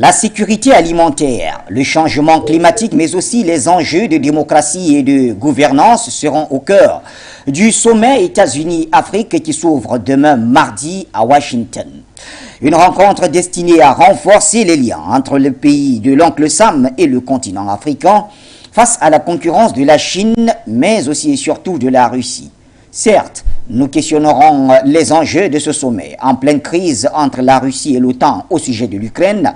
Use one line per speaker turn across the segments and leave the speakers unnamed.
La sécurité alimentaire, le changement climatique, mais aussi les enjeux de démocratie et de gouvernance seront au cœur du sommet États-Unis-Afrique qui s'ouvre demain mardi à Washington. Une rencontre destinée à renforcer les liens entre le pays de l'oncle Sam et le continent africain face à la concurrence de la Chine, mais aussi et surtout de la Russie. Certes, nous questionnerons les enjeux de ce sommet en pleine crise entre la Russie et l'OTAN au sujet de l'Ukraine,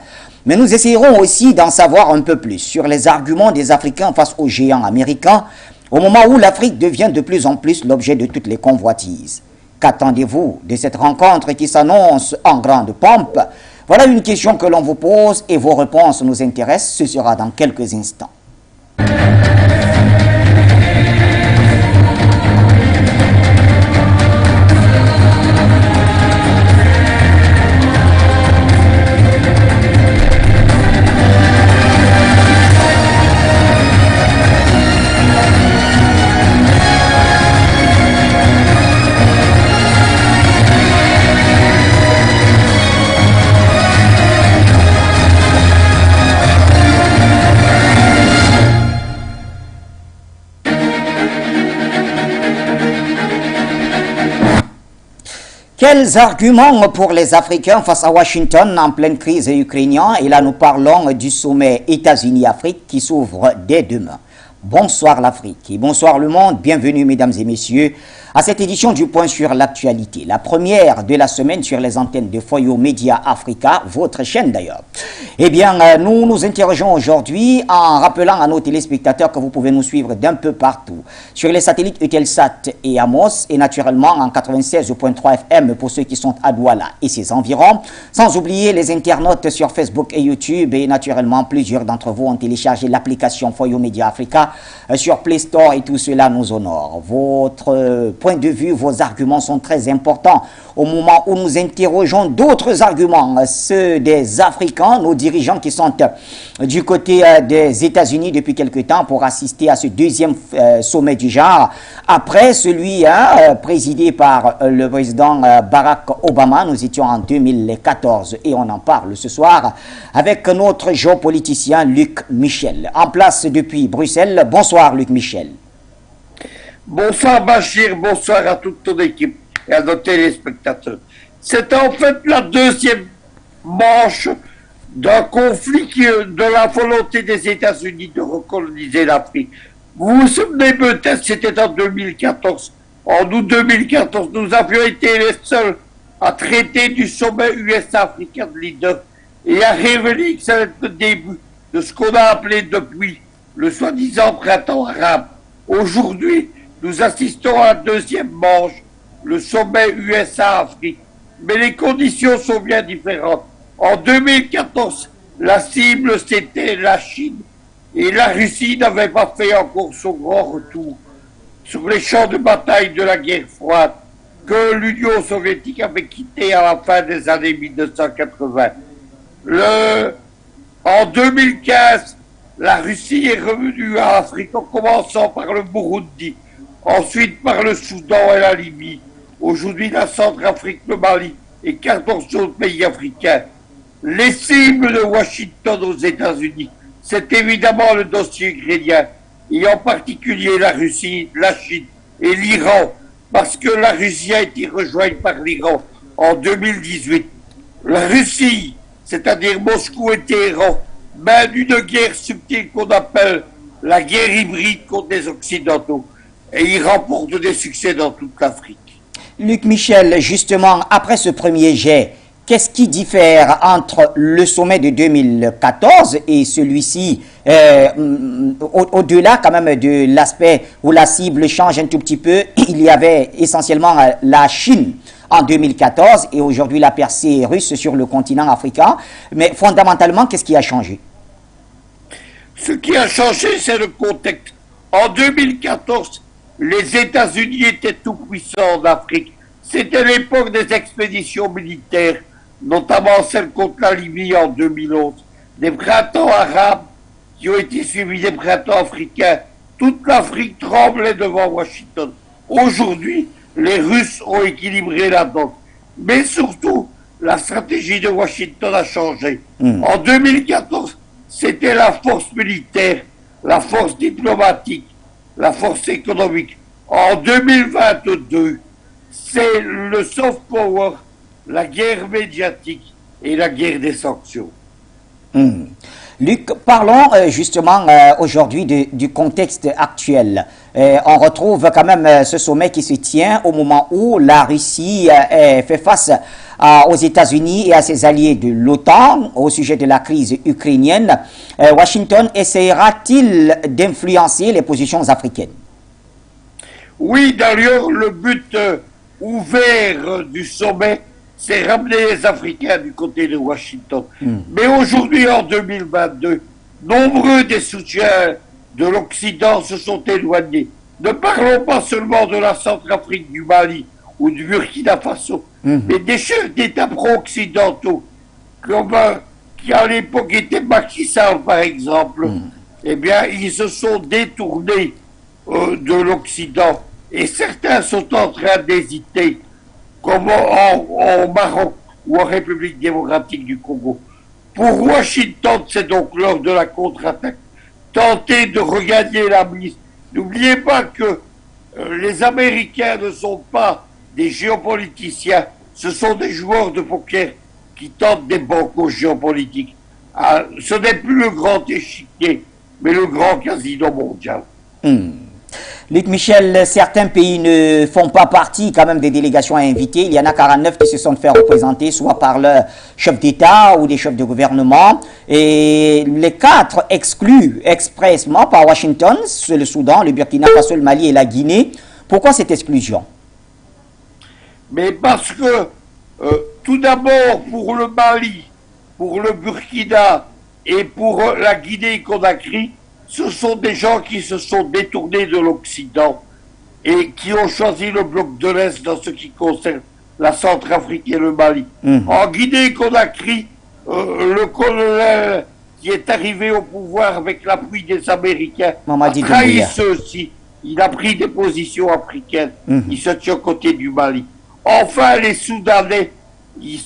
mais nous essayerons aussi d'en savoir un peu plus sur les arguments des Africains face aux géants américains au moment où l'Afrique devient de plus en plus l'objet de toutes les convoitises. Qu'attendez-vous de cette rencontre qui s'annonce en grande pompe? Voilà une question que l'on vous pose et vos réponses nous intéressent. Ce sera dans quelques instants. Quels arguments pour les Africains face à Washington en pleine crise ukrainienne? Et là, nous parlons du sommet États-Unis-Afrique qui s'ouvre dès demain. Bonsoir l'Afrique et bonsoir le monde. Bienvenue, mesdames et messieurs, à cette édition du Point sur l'actualité. La première de la semaine sur les antennes de Foyo Média Africa, votre chaîne d'ailleurs. Eh bien, nous nous interrogeons aujourd'hui en rappelant à nos téléspectateurs que vous pouvez nous suivre d'un peu partout sur les satellites Eutelsat et Amos et naturellement en 96.3 FM pour ceux qui sont à Douala et ses environs. Sans oublier les internautes sur Facebook et YouTube et naturellement plusieurs d'entre vous ont téléchargé l'application Foyo Média Africa sur Play Store et tout cela nous honore. Votre point de vue, vos arguments sont très importants au moment où nous interrogeons d'autres arguments, ceux des Africains, nos dirigeants qui sont du côté des États-Unis depuis quelque temps pour assister à ce deuxième sommet du genre, après celui présidé par le président Barack Obama. Nous étions en 2014 et on en parle ce soir avec notre géopoliticien Luc Michel, en place depuis Bruxelles. Bonsoir Luc Michel.
Bonsoir Bachir, bonsoir à toute ton équipe et à nos téléspectateurs. C'est en fait la deuxième manche d'un conflit de la volonté des États-Unis de recoloniser l'Afrique. Vous vous souvenez peut-être, c'était en 2014. En août 2014, nous avions été les seuls à traiter du sommet US-Africain de leader et à révéler que ça allait être le début de ce qu'on a appelé depuis le soi-disant printemps arabe. Aujourd'hui, nous assistons à la deuxième manche, le sommet USA-Afrique. Mais les conditions sont bien différentes. En 2014, la cible, c'était la Chine. Et la Russie n'avait pas fait encore son grand retour sur les champs de bataille de la guerre froide que l'Union soviétique avait quitté à la fin des années 1980. En 2015, la Russie est revenue à l'Afrique en commençant par le Burundi, ensuite par le Soudan et la Libye, aujourd'hui la Centrafrique, le Mali et 14 autres pays africains. Les cibles de Washington aux États-Unis, c'est évidemment le dossier ukrainien, et en particulier la Russie, la Chine et l'Iran, parce que la Russie a été rejointe par l'Iran en 2018. La Russie, c'est-à-dire Moscou et Téhéran, mène une guerre subtile qu'on appelle la guerre hybride contre les Occidentaux. Et il remporte des succès dans toute l'Afrique.
Luc Michel, justement, après ce premier jet, qu'est-ce qui diffère entre le sommet de 2014 et celui-ci, au-delà quand même de l'aspect où la cible change un tout petit peu? Il y avait essentiellement la Chine en 2014 et aujourd'hui la percée russe sur le continent africain. Mais fondamentalement, qu'est-ce qui a changé?
Ce qui a changé, c'est le contexte. En 2014, les États-Unis étaient tout puissants en Afrique. C'était l'époque des expéditions militaires, notamment celle contre la Libye en 2011, des printemps arabes qui ont été suivis des printemps africains. Toute l'Afrique tremblait devant Washington. Aujourd'hui, les Russes ont équilibré la donne. Mais surtout, la stratégie de Washington a changé. En 2014, c'était la force militaire, la force diplomatique, la force économique. En 2022, c'est le soft power, la guerre médiatique et la guerre des sanctions.
Luc, parlons justement aujourd'hui du contexte actuel. On retrouve quand même ce sommet qui se tient au moment où la Russie fait face aux États-Unis et à ses alliés de l'OTAN au sujet de la crise ukrainienne. Washington essaiera-t-il d'influencer les positions africaines?
Oui, d'ailleurs, le but ouvert du sommet, c'est ramener les Africains du côté de Washington. Mais aujourd'hui, en 2022, nombreux des soutiens de l'Occident se sont éloignés. Ne parlons pas seulement de la Centrafrique, du Mali ou du Burkina Faso, mais des chefs d'État pro-occidentaux, comme qui à l'époque était Macky Sall, par exemple. Eh bien, ils se sont détournés de l'Occident. Et certains sont en train d'hésiter, comme en Maroc ou en République démocratique du Congo. Pour Washington, c'est donc l'heure de la contre-attaque. Tenter de regagner la mise. N'oubliez pas que les Américains ne sont pas des géopoliticiens, ce sont des joueurs de poker qui tentent des bancos géopolitiques. Ce n'est plus le grand échiquier, mais le grand casino mondial.
Luc Michel, certains pays ne font pas partie quand même des délégations invitées. Il y en a 49 qui se sont fait représenter, soit par le chef d'État ou des chefs de gouvernement. Et les 4 exclus expressément par Washington, c'est le Soudan, le Burkina Faso, le Mali et la Guinée. Pourquoi cette exclusion?
Mais parce que, tout d'abord, pour le Mali, pour le Burkina et pour la Guinée-Conakry, ce sont des gens qui se sont détournés de l'Occident et qui ont choisi le bloc de l'Est dans ce qui concerne la Centrafrique et le Mali. En Guinée-Conakry, le colonel qui est arrivé au pouvoir avec l'appui des Américains a trahi ceux-ci. Il a pris des positions africaines. Il se tient aux côtés du Mali. Enfin, les Soudanais, ils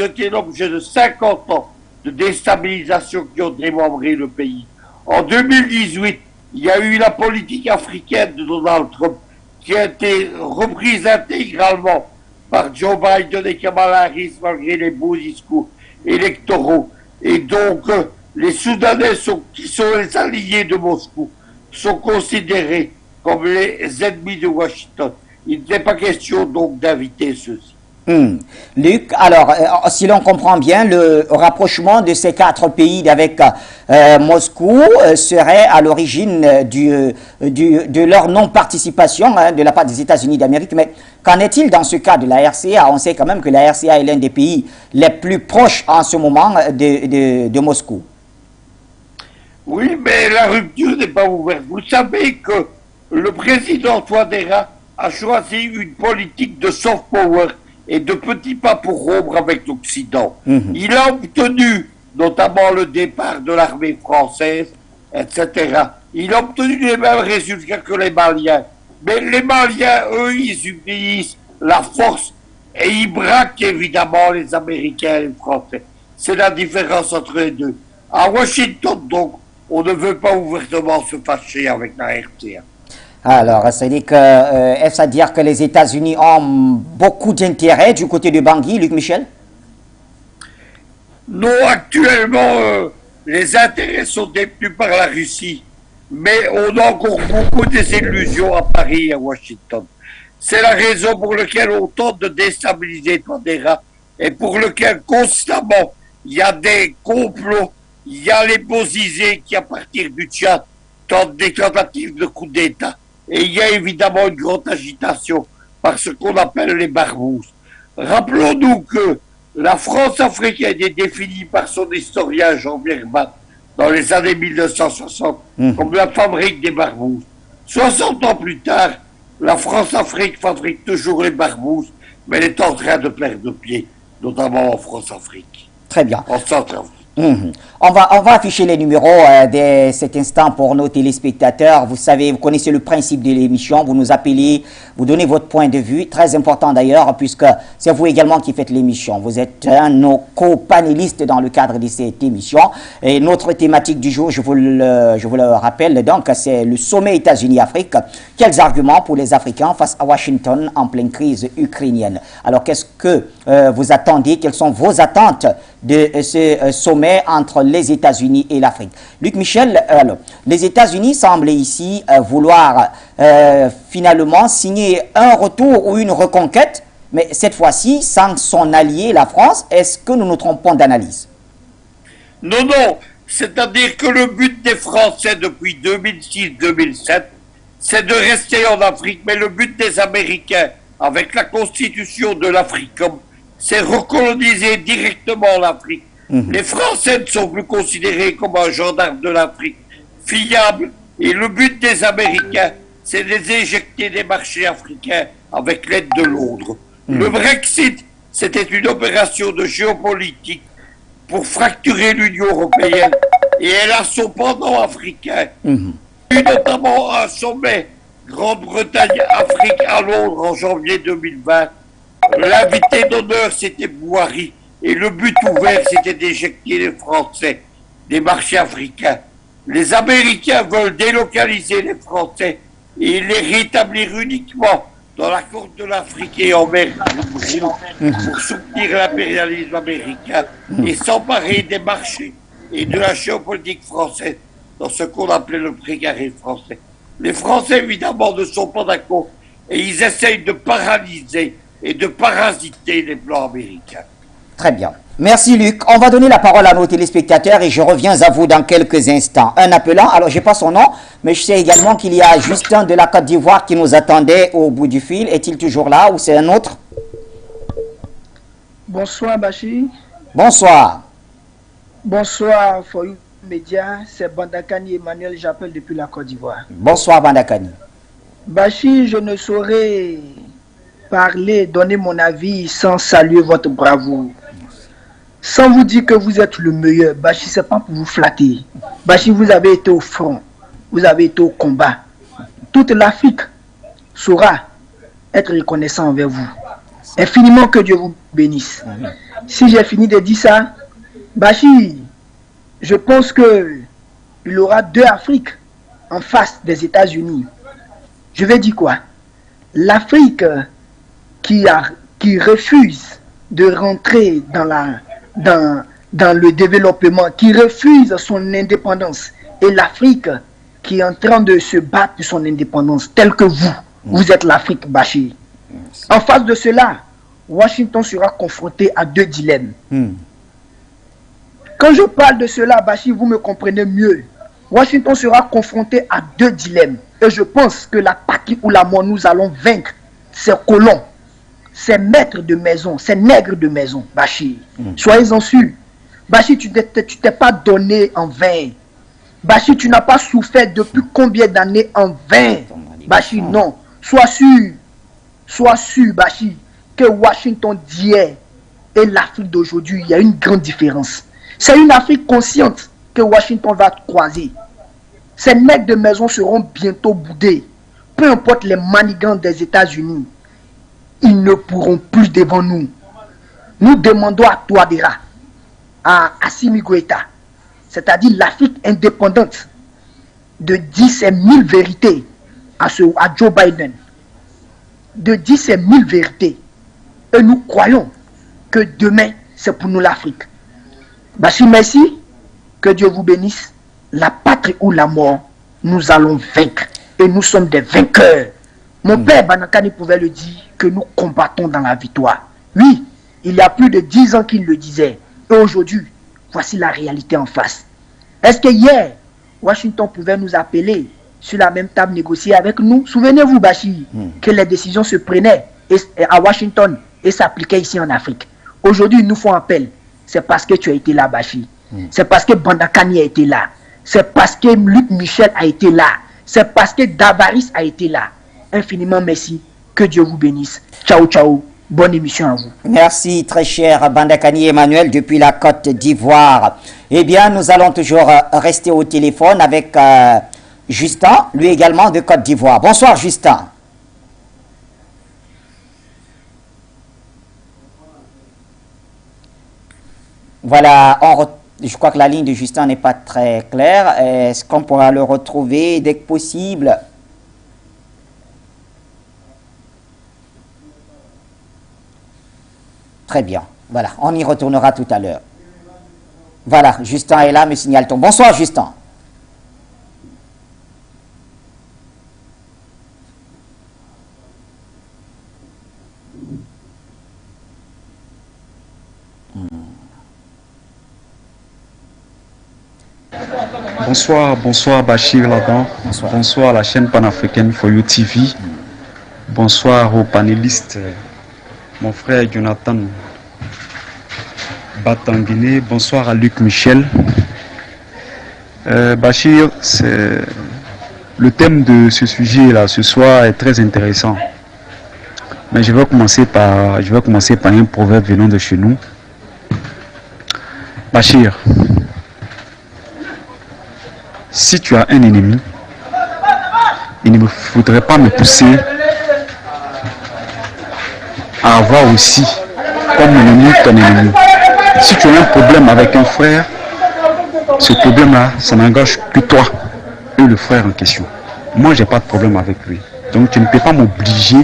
étaient l'objet de 50 ans de déstabilisation qui ont démembré le pays. En 2018, il y a eu la politique africaine de Donald Trump qui a été reprise intégralement par Joe Biden et Kamala Harris malgré les beaux discours électoraux. Et donc, les Soudanais qui sont les alliés de Moscou sont considérés comme les ennemis de Washington. Il n'est pas question donc d'inviter ceux-ci.
Luc, alors, si l'on comprend bien, le rapprochement de ces 4 pays avec Moscou serait à l'origine de leur non-participation de la part des États-Unis d'Amérique. Mais qu'en est-il dans ce cas de la RCA? On sait quand même que la RCA est l'un des pays les plus proches en ce moment de Moscou.
Oui, mais la rupture n'est pas ouverte. Vous savez que le président Touadéra a choisi une politique de soft power et de petits pas pour rompre avec l'Occident. Il a obtenu notamment le départ de l'armée française, etc. Il a obtenu les mêmes résultats que les Maliens. Mais les Maliens, eux, ils utilisent la force et ils braquent évidemment les Américains et les Français. C'est la différence entre les deux. À Washington, donc, on ne veut pas ouvertement se fâcher avec la RCA.
Alors, est-ce à dire que les États-Unis ont beaucoup d'intérêt du côté de Bangui, Luc Michel?
Non, actuellement, les intérêts sont détenus par la Russie, mais on a encore beaucoup des illusions à Paris et à Washington. C'est la raison pour laquelle on tente de déstabiliser Touadéra et pour lequel constamment il y a des complots, il y a les Bozizés qui, à partir du Tchad, tentent des tentatives de coup d'État. Et il y a évidemment une grande agitation par ce qu'on appelle les barbouzes. Rappelons-nous que la France africaine est définie par son historien Jean Bergman dans les années 1960 comme la fabrique des barbouzes. 60 ans plus tard, la France-Afrique fabrique toujours les barbouzes, mais elle est en train de perdre pied, notamment en France-Afrique.
Très bien.
En Centrafrique.
On va afficher les numéros de cet instant pour nos téléspectateurs. Vous savez, vous connaissez le principe de l'émission. Vous nous appelez, vous donnez votre point de vue. Très important d'ailleurs, puisque c'est vous également qui faites l'émission. Vous êtes un de nos co-panélistes dans le cadre de cette émission. Et notre thématique du jour, je vous le rappelle, donc, c'est le sommet États-Unis-Afrique. Quels arguments pour les Africains face à Washington en pleine crise ukrainienne? Alors, qu'est-ce que vous attendez? Quelles sont vos attentes de ce sommet entre les États-Unis et l'Afrique? Luc Michel, les États-Unis semblent ici vouloir finalement signer un retour ou une reconquête, mais cette fois-ci sans son allié, la France. Est-ce que nous nous trompons d'analyse?
Non, non. C'est-à-dire que le but des Français depuis 2006-2007, c'est de rester en Afrique, mais le but des Américains, avec la constitution de l'Africom, c'est recoloniser directement l'Afrique. Les Français ne sont plus considérés comme un gendarme de l'Afrique fiable. Et le but des Américains, c'est de les éjecter des marchés africains avec l'aide de Londres. Le Brexit, c'était une opération de géopolitique pour fracturer l'Union européenne. Et elle a son pendant africain. Et notamment un sommet Grande-Bretagne-Afrique à Londres en janvier 2020. L'invité d'honneur, c'était Bouhari. Et le but ouvert, c'était d'éjecter les Français des marchés africains. Les Américains veulent délocaliser les Français et les rétablir uniquement dans la côte de l'Afrique et en mer pour soutenir l'impérialisme américain et s'emparer des marchés et de la géopolitique française dans ce qu'on appelait le précaré français. Les Français, évidemment, ne sont pas d'accord et ils essayent de paralyser et de parasiter les plans américains.
Très bien. Merci Luc. On va donner la parole à nos téléspectateurs et je reviens à vous dans quelques instants. Un appelant, alors je n'ai pas son nom, mais je sais également qu'il y a Justin de la Côte d'Ivoire qui nous attendait au bout du fil. Est-il toujours là ou c'est un autre?
Bonsoir Bachi.
Bonsoir.
Bonsoir For Média, c'est Bandakani Emmanuel, j'appelle depuis la Côte d'Ivoire.
Bonsoir Bandakani.
Bachi, je ne saurais parler, donner mon avis sans saluer votre bravoure. Sans vous dire que vous êtes le meilleur. Bachi, c'est pas pour vous flatter. Bachi, vous avez été au front. Vous avez été au combat. Toute l'Afrique saura être reconnaissant envers vous. Infiniment que Dieu vous bénisse. Si j'ai fini de dire ça, Bachi, je pense que il y aura deux Afriques en face des États-Unis. Je vais dire quoi? L'Afrique qui refuse de rentrer dans le développement, qui refuse son indépendance, et l'Afrique qui est en train de se battre pour son indépendance, tel que vous êtes l'Afrique, Bachir. En face de cela, Washington sera confronté à deux dilemmes. Quand je parle de cela, Bachir, vous me comprenez mieux. Washington sera confronté à deux dilemmes. Et je pense que la patrie ou la mort, nous allons vaincre ces colons, ces maîtres de maison, ces nègres de maison, Bachir. Soyez-en sûrs. Bachir, tu t'es pas donné en vain. Bachir, tu n'as pas souffert depuis combien d'années en vain. Bachir, non. Sois sûr, Bachir, que Washington d'hier et l'Afrique d'aujourd'hui, il y a une grande différence. C'est une Afrique consciente que Washington va croiser. Ces nègres de maison seront bientôt boudés. Peu importe les manigances des États-Unis, ils ne pourront plus devant nous. Nous demandons à Touadéra, à Assimi Goïta, c'est-à-dire l'Afrique indépendante, de dire ses 1000 vérités à Joe Biden. De dire ces 1000 vérités. Et nous croyons que demain, c'est pour nous l'Afrique. Bachir, merci. Que Dieu vous bénisse. La patrie ou la mort, nous allons vaincre. Et nous sommes des vainqueurs. Mon père Banakani pouvait le dire, que nous combattons dans la victoire. Oui, il y a plus de 10 ans qu'il le disait. Et aujourd'hui, voici la réalité en face. Est-ce que hier, Washington pouvait nous appeler sur la même table négocier avec nous? Souvenez-vous, Bachir, que les décisions se prenaient à Washington et s'appliquaient ici en Afrique. Aujourd'hui, ils nous font appel. C'est parce que tu as été là, Bachir. C'est parce que Bandakani a été là. C'est parce que Luc Michel a été là. C'est parce que Davaris a été là. Infiniment merci. Que Dieu vous bénisse. Ciao, ciao. Bonne émission à vous.
Merci très cher Bandakani Emmanuel depuis la Côte d'Ivoire. Eh bien, nous allons toujours rester au téléphone avec Justin, lui également de Côte d'Ivoire. Bonsoir Justin. Voilà, je crois que la ligne de Justin n'est pas très claire. Est-ce qu'on pourra le retrouver dès que possible? Très bien. Voilà, on y retournera tout à l'heure. Voilà, Justin est là, me signale-t-on. Bonsoir Justin.
Bonsoir Bachir Ladan. Bonsoir la chaîne panafricaine For You TV. Bonsoir aux panélistes, mon frère Jonathan Batanguiné. Bonsoir à Luc Michel. Bachir, le thème de ce sujet-là ce soir est très intéressant. Mais je vais commencer par un proverbe venant de chez nous. Bachir, si tu as un ennemi, il ne me faudrait pas me pousser à avoir aussi comme ennemi ton ennemi. Si tu as un problème avec un frère, ce problème-là, ça n'engage que toi et le frère en question. Moi, j'ai pas de problème avec lui. Donc, tu ne peux pas m'obliger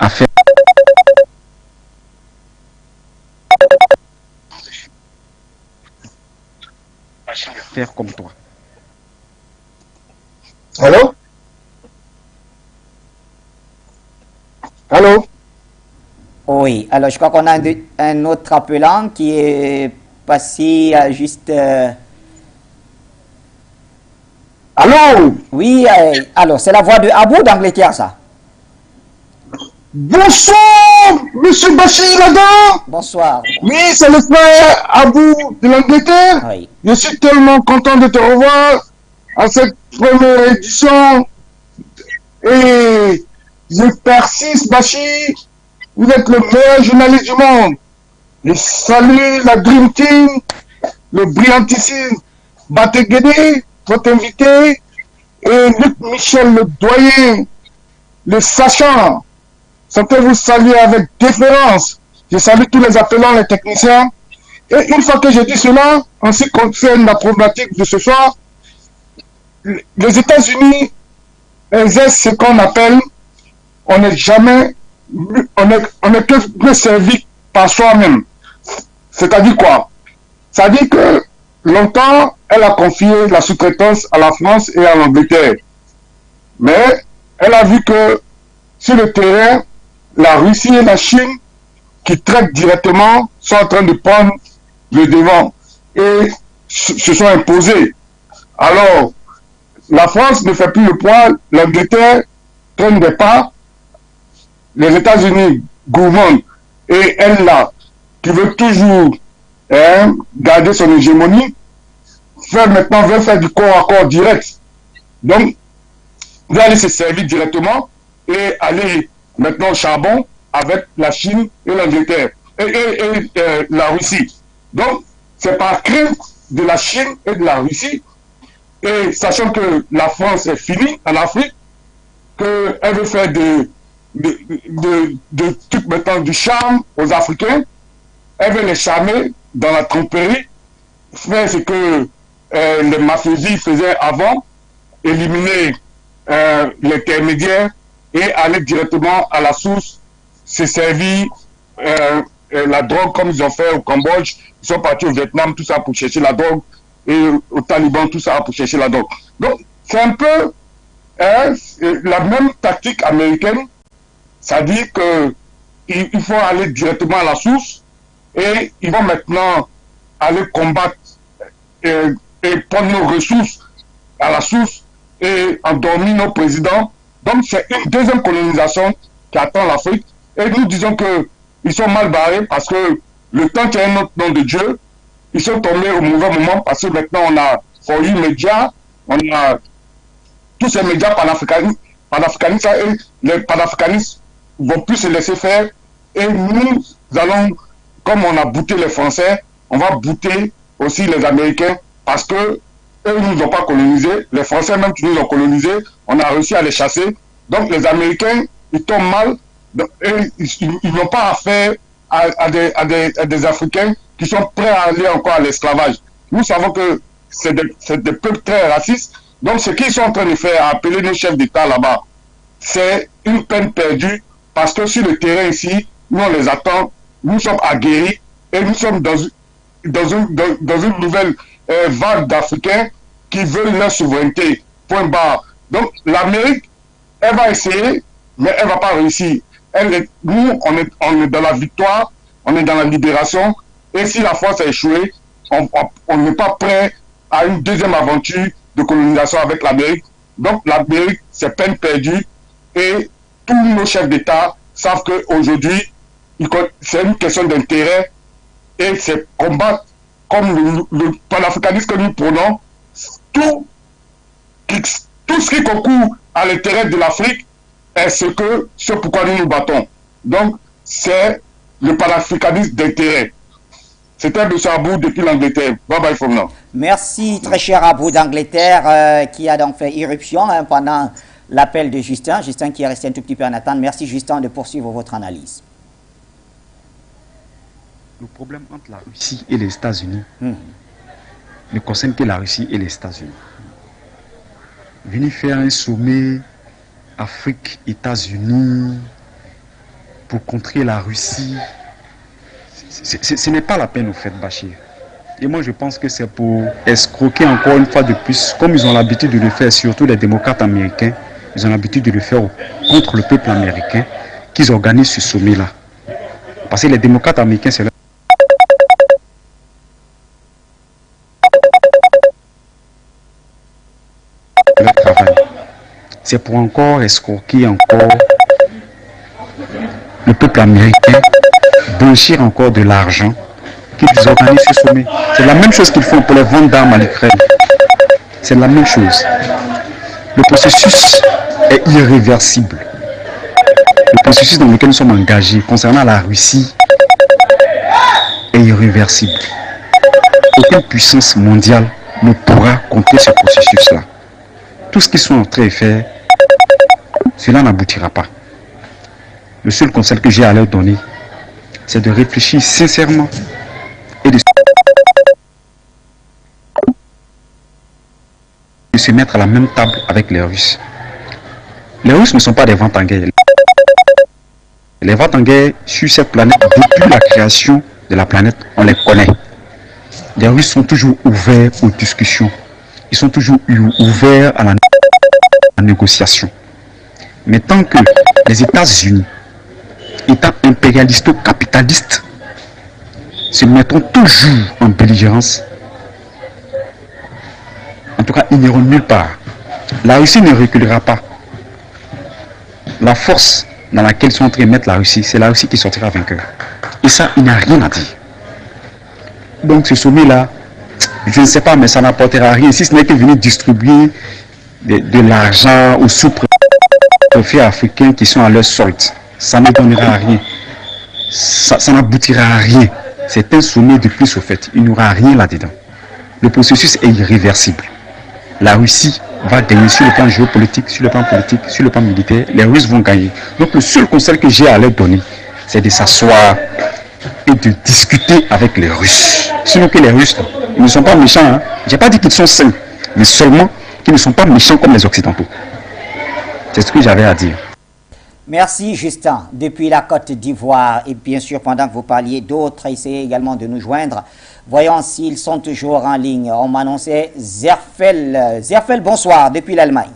à faire comme toi.
Allô? Allô?
Oui, alors je crois qu'on a un autre appelant qui est passé juste...
Allô?
Oui, alors c'est la voix de Abou d'Angleterre, ça.
Bonsoir, monsieur Bachir Ladan.
Bonsoir.
Oui, c'est le frère Abou de l'Angleterre.
Oui.
Je suis tellement content de te revoir à cette première édition. Et je persiste, Bachir. Vous êtes le meilleur journaliste du monde. Je salue la Dream Team, le brillantissime Bateguédé, votre invité, et Luc Michel, le doyen, le sachant. Sentez-vous saluer avec déférence. Je salue tous les appelants, les techniciens. Et une fois que j'ai dit cela, en ce qui concerne la problématique de ce soir, les États-Unis exercent ce qu'on appelle, on n'est que servi par soi-même. C'est-à-dire quoi? C'est-à-dire que longtemps, elle a confié la sous-traitance à la France et à l'Angleterre. Mais elle a vu que sur le terrain, la Russie et la Chine, qui traitent directement, sont en train de prendre le devant et se sont imposés. Alors, la France ne fait plus le poids, l'Angleterre traîne des pas, les États-Unis gouvernent et elle là, qui veut toujours garder son hégémonie, veut faire du corps à corps direct. Donc, veut aller se servir directement et aller maintenant au charbon avec la Chine et l'Angleterre et la Russie. Donc, c'est par crainte de la Chine et de la Russie, et sachant que la France est finie en Afrique, qu'elle veut faire de tout maintenant du charme aux Africains, elle veut les charmer dans la tromperie, faire ce que les mafiosi faisaient avant, éliminer l'intermédiaire et aller directement à la source, se servir la drogue comme ils ont fait au Cambodge. Ils sont partis au Vietnam, tout ça pour chercher la drogue, et au Taliban, tout ça pour chercher la drogue. Donc, c'est un peu la même tactique américaine, c'est-à-dire qu'il faut aller directement à la source, et ils vont maintenant aller combattre et prendre nos ressources à la source et endormir nos présidents. Donc c'est une deuxième colonisation qui attend l'Afrique, et nous disons qu'ils sont mal barrés parce que le temps qu'il y a un autre nom de Dieu, ils sont tombés au mauvais moment parce que maintenant on a For You Media, on a tous ces médias panafricanistes et les panafricanistes vont plus se laisser faire. Et nous allons, comme on a bouté les Français, on va bouter aussi les Américains parce que eux ne nous ont pas colonisés. Les Français même qui nous ont colonisés, on a réussi à les chasser. Donc les Américains, ils tombent mal. Et ils n'ont pas affaire à des Africains qui sont prêts à aller encore à l'esclavage. Nous savons que c'est des peuples très racistes. Donc ce qu'ils sont en train de faire, appeler nos chefs d'État là-bas, c'est une peine perdue parce que sur le terrain ici, nous on les attend, nous sommes aguerris et nous sommes dans une nouvelle vague d'Africains qui veulent leur souveraineté. Point barre. Donc l'Amérique, elle va essayer, mais elle ne va pas réussir. Nous, on est dans la victoire, on est dans la libération, et si la France a échoué, on n'est pas prêt à une deuxième aventure de colonisation avec l'Amérique. Donc l'Amérique, c'est peine perdue, et tous nos chefs d'État savent qu'aujourd'hui, c'est une question d'intérêt, et c'est combattre comme le panafricanisme que nous prenons, tout ce qui concourt à l'intérêt de l'Afrique, est ce pourquoi nous nous battons. Donc, c'est le panafricanisme d'intérêt. C'était M. Abou depuis l'Angleterre. Bye bye for now.
Merci, très cher Abou d'Angleterre, qui a donc fait irruption pendant l'appel de Justin. Justin qui est resté un tout petit peu en attente. Merci, Justin, de poursuivre votre analyse.
Le problème entre la Russie et les États-Unis ne concerne que la Russie et les États-Unis. Venir faire un sommet Afrique, États-Unis, pour contrer la Russie, ce n'est pas la peine au fait, Bachir. Et moi je pense que c'est pour escroquer encore une fois de plus, comme ils ont l'habitude de le faire, surtout les démocrates américains, ils ont l'habitude de le faire contre le peuple américain, qu'ils organisent ce sommet-là. Parce que les démocrates américains, c'est leur travail. C'est pour encore escroquer encore le peuple américain, blanchir encore de l'argent qu'ils organisent ce sommet. C'est la même chose qu'ils font pour les ventes d'armes à l'Ukraine. C'est la même chose. Le processus est irréversible. Le processus dans lequel nous sommes engagés concernant la Russie est irréversible. Aucune puissance mondiale ne pourra contrer ce processus-là. Tout ce qu'ils sont en train de faire, cela n'aboutira pas. Le seul conseil que j'ai à leur donner, c'est de réfléchir sincèrement et de se mettre à la même table avec les Russes. Les Russes ne sont pas des vents en guerre. Les vents en guerre sur cette planète, depuis la création de la planète, on les connaît. Les Russes sont toujours ouverts aux discussions. Ils sont toujours ouverts à la négociation. Mais tant que les États-Unis, États impérialisto-capitalistes, se mettront toujours en belligérance, en tout cas, ils n'iront nulle part. La Russie ne reculera pas. La force dans laquelle ils sont en train de mettre la Russie, c'est la Russie qui sortira vainqueur. Et ça, il n'y a rien à dire. Donc ce sommet-là, je ne sais pas, mais ça n'apportera rien, si ce n'est que venir distribuer de l'argent aux sous-préfets africains qui sont à leur solde. Ça ne donnera rien. Ça n'aboutira à rien. C'est un sommet de plus au fait. Il n'y aura rien là-dedans. Le processus est irréversible. La Russie va gagner sur le plan géopolitique, sur le plan politique, sur le plan militaire. Les Russes vont gagner. Donc le seul conseil que j'ai à leur donner, c'est de s'asseoir et de discuter avec les Russes. Sinon que les Russes, ils ne sont pas méchants. Hein. Je n'ai pas dit qu'ils sont sains, mais seulement qu'ils ne sont pas méchants comme les Occidentaux. C'est ce que j'avais à dire.
Merci Justin, depuis la Côte d'Ivoire, et bien sûr pendant que vous parliez, d'autres essayaient également de nous joindre. Voyons s'ils sont toujours en ligne. On m'annonçait Zerfel. Zerfel, bonsoir, depuis l'Allemagne.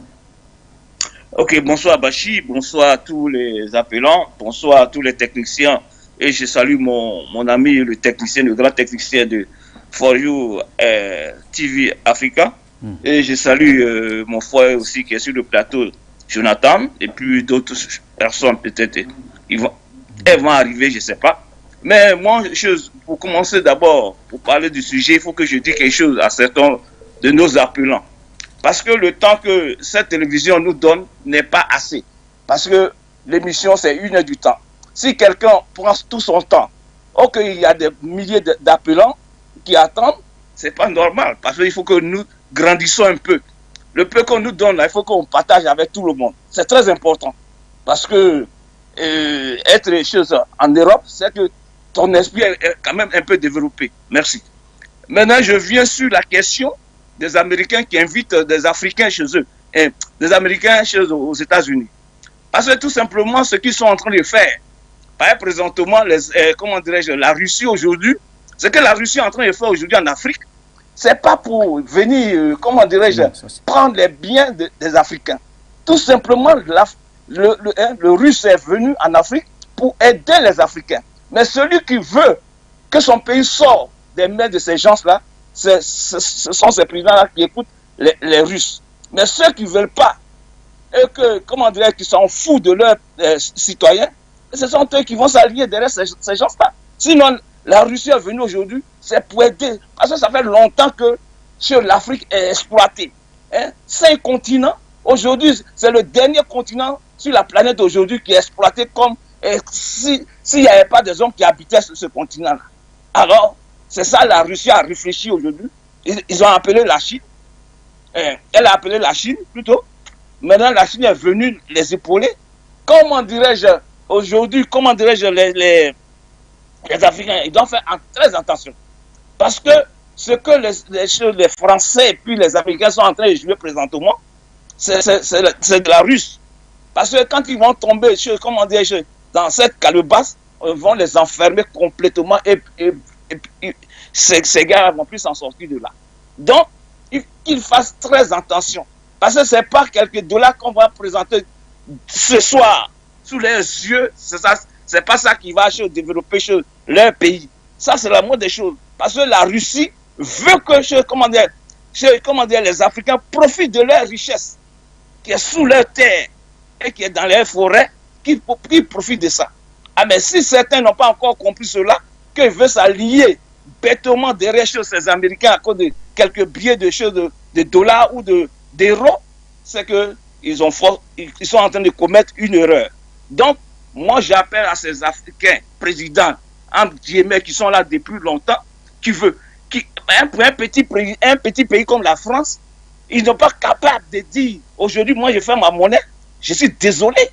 Ok, bonsoir Bachi, bonsoir à tous les appelants, bonsoir à tous les techniciens. Et je salue mon ami, le technicien, le grand technicien de For You TV Africa. Et je salue mon frère aussi qui est sur le plateau, Jonathan, et puis d'autres personnes peut-être. Elles vont arriver, je ne sais pas. Mais moi, pour commencer d'abord, pour parler du sujet, il faut que je dise quelque chose à certains de nos appelants. Parce que le temps que cette télévision nous donne n'est pas assez. Parce que l'émission, c'est 1 heure du temps. Si quelqu'un prend tout son temps, ok, il y a des milliers d'appelants qui attendent, c'est pas normal, parce qu'il faut que nous grandissons un peu. Le peu qu'on nous donne, là, il faut qu'on partage avec tout le monde. C'est très important. Parce que être chose en Europe, c'est que ton esprit est quand même un peu développé. Merci. Maintenant, je viens sur la question des Américains qui invitent des Africains chez eux, et des Américains chez eux aux États-Unis. Parce que tout simplement, ce qu'ils sont en train de faire, présentement, comment dirais-je, la Russie aujourd'hui, ce que la Russie est en train de faire aujourd'hui en Afrique, c'est pas pour venir, comment dirais-je, prendre les biens des Africains. Tout simplement, le Russe est venu en Afrique pour aider les Africains. Mais celui qui veut que son pays sorte des mains de ces gens-là, ce sont ces présidents-là qui écoutent les Russes. Mais ceux qui ne veulent pas, et que, comment dirais-je, qui s'en foutent de leurs citoyens, ce sont eux qui vont s'allier derrière ces gens-là. Sinon, la Russie est venue aujourd'hui, c'est pour aider. Parce que ça fait longtemps que l'Afrique est exploitée. 5 continents. Aujourd'hui, c'est le dernier continent sur la planète aujourd'hui qui est exploité comme s'il n'y avait pas des hommes qui habitaient sur ce continent-là. Alors, c'est ça la Russie a réfléchi aujourd'hui. Ils ont appelé la Chine. Elle a appelé la Chine plutôt. Maintenant, la Chine est venue les épauler. Comment dirais-je, aujourd'hui, comment dirais-je, les Africains, ils doivent faire très attention. Parce que ce que les Français et puis les Africains sont en train de jouer présentement, c'est de la Russe. Parce que quand ils vont tomber, comment dirais-je, dans cette calebasse, ils vont les enfermer complètement et ces gars ne vont plus s'en sortir de là. Donc, qu'ils fassent très attention. Parce que ce n'est pas quelques dollars qu'on va présenter ce soir sous leurs yeux. C'est pas ça qui va développer leur pays. Ça, c'est la moindre des choses. Parce que la Russie veut que, comment dire, les Africains profitent de leur richesse qui est sous leur terre et qui est dans les forêts, qui profitent de ça. Ah, mais si certains n'ont pas encore compris cela, qu'ils veulent s'allier bêtement derrière ces Américains à cause de quelques billets de dollars ou d'euros, c'est qu'ils sont en train de commettre une erreur. Donc, moi, j'appelle à ces Africains présidents, entre guillemets, qui sont là depuis longtemps, un petit pays comme la France, ils n'ont pas capable de dire, aujourd'hui, moi, je fais ma monnaie, je suis désolé.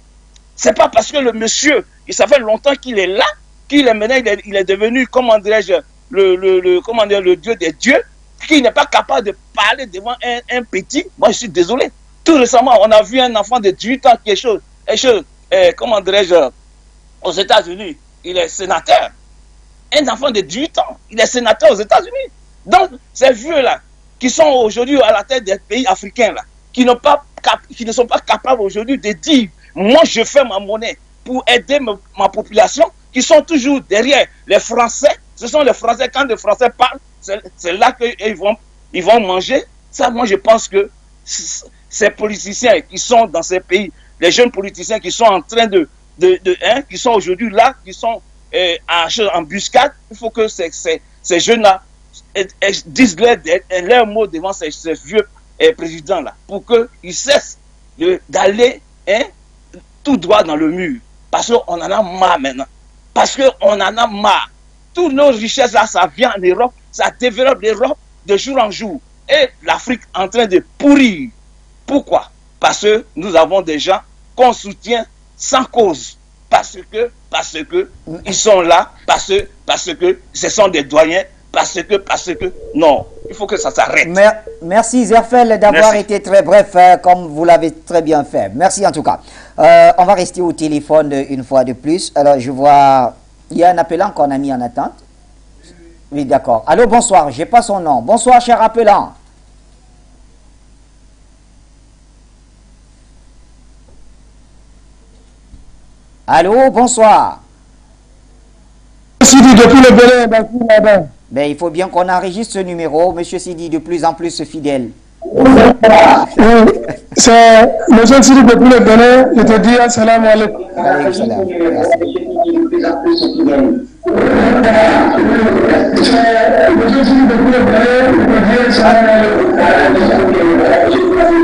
C'est pas parce que le monsieur, ça fait longtemps qu'il est là, qu'il est maintenant, il est devenu, comment dirais-je, le Dieu des dieux, qu'il n'est pas capable de parler devant un petit. Moi, je suis désolé. Tout récemment, on a vu un enfant de 18 ans comment dirais-je, aux États-Unis, il est sénateur. Un enfant de 18 ans, il est sénateur aux États-Unis. Donc, ces vieux-là, qui sont aujourd'hui à la tête des pays africains, là, qui ne sont pas capables aujourd'hui de dire, moi, je fais ma monnaie pour aider ma population, qui sont toujours derrière les Français. Ce sont les Français, quand les Français parlent, c'est là qu'ils vont manger. Ça, moi, je pense que ces politiciens qui sont dans ces pays, les jeunes politiciens qui sont en train qui sont aujourd'hui là, qui sont en embuscade, il faut que ces jeunes-là disent leurs mots devant ces vieux présidents-là, pour qu'ils cessent d'aller tout droit dans le mur. Parce qu'on en a marre maintenant. Parce qu'on en a marre. Toutes nos richesses là, ça vient en Europe, ça développe l'Europe de jour en jour. Et l'Afrique en train de pourrir. Pourquoi? Parce que nous avons des gens qu'on soutient sans cause. Parce que ils sont là, parce que ce sont des doyens, parce que non, il faut que ça s'arrête.
Merci Zerfel d'avoir été très bref, comme vous l'avez très bien fait. Merci en tout cas. On va rester au téléphone une fois de plus. Alors je vois, il y a un appelant qu'on a mis en attente. Oui, d'accord. Allô, bonsoir, je n'ai pas son nom. Bonsoir, cher appelant. Allô, bonsoir.
Sidi depuis le Bénin,
ben, il faut bien qu'on enregistre ce numéro, Monsieur Sidi, de plus en plus fidèle.
C'est Monsieur Sidi depuis le Bénin, je te dis assalamu alaikum.
Alaykoum salam.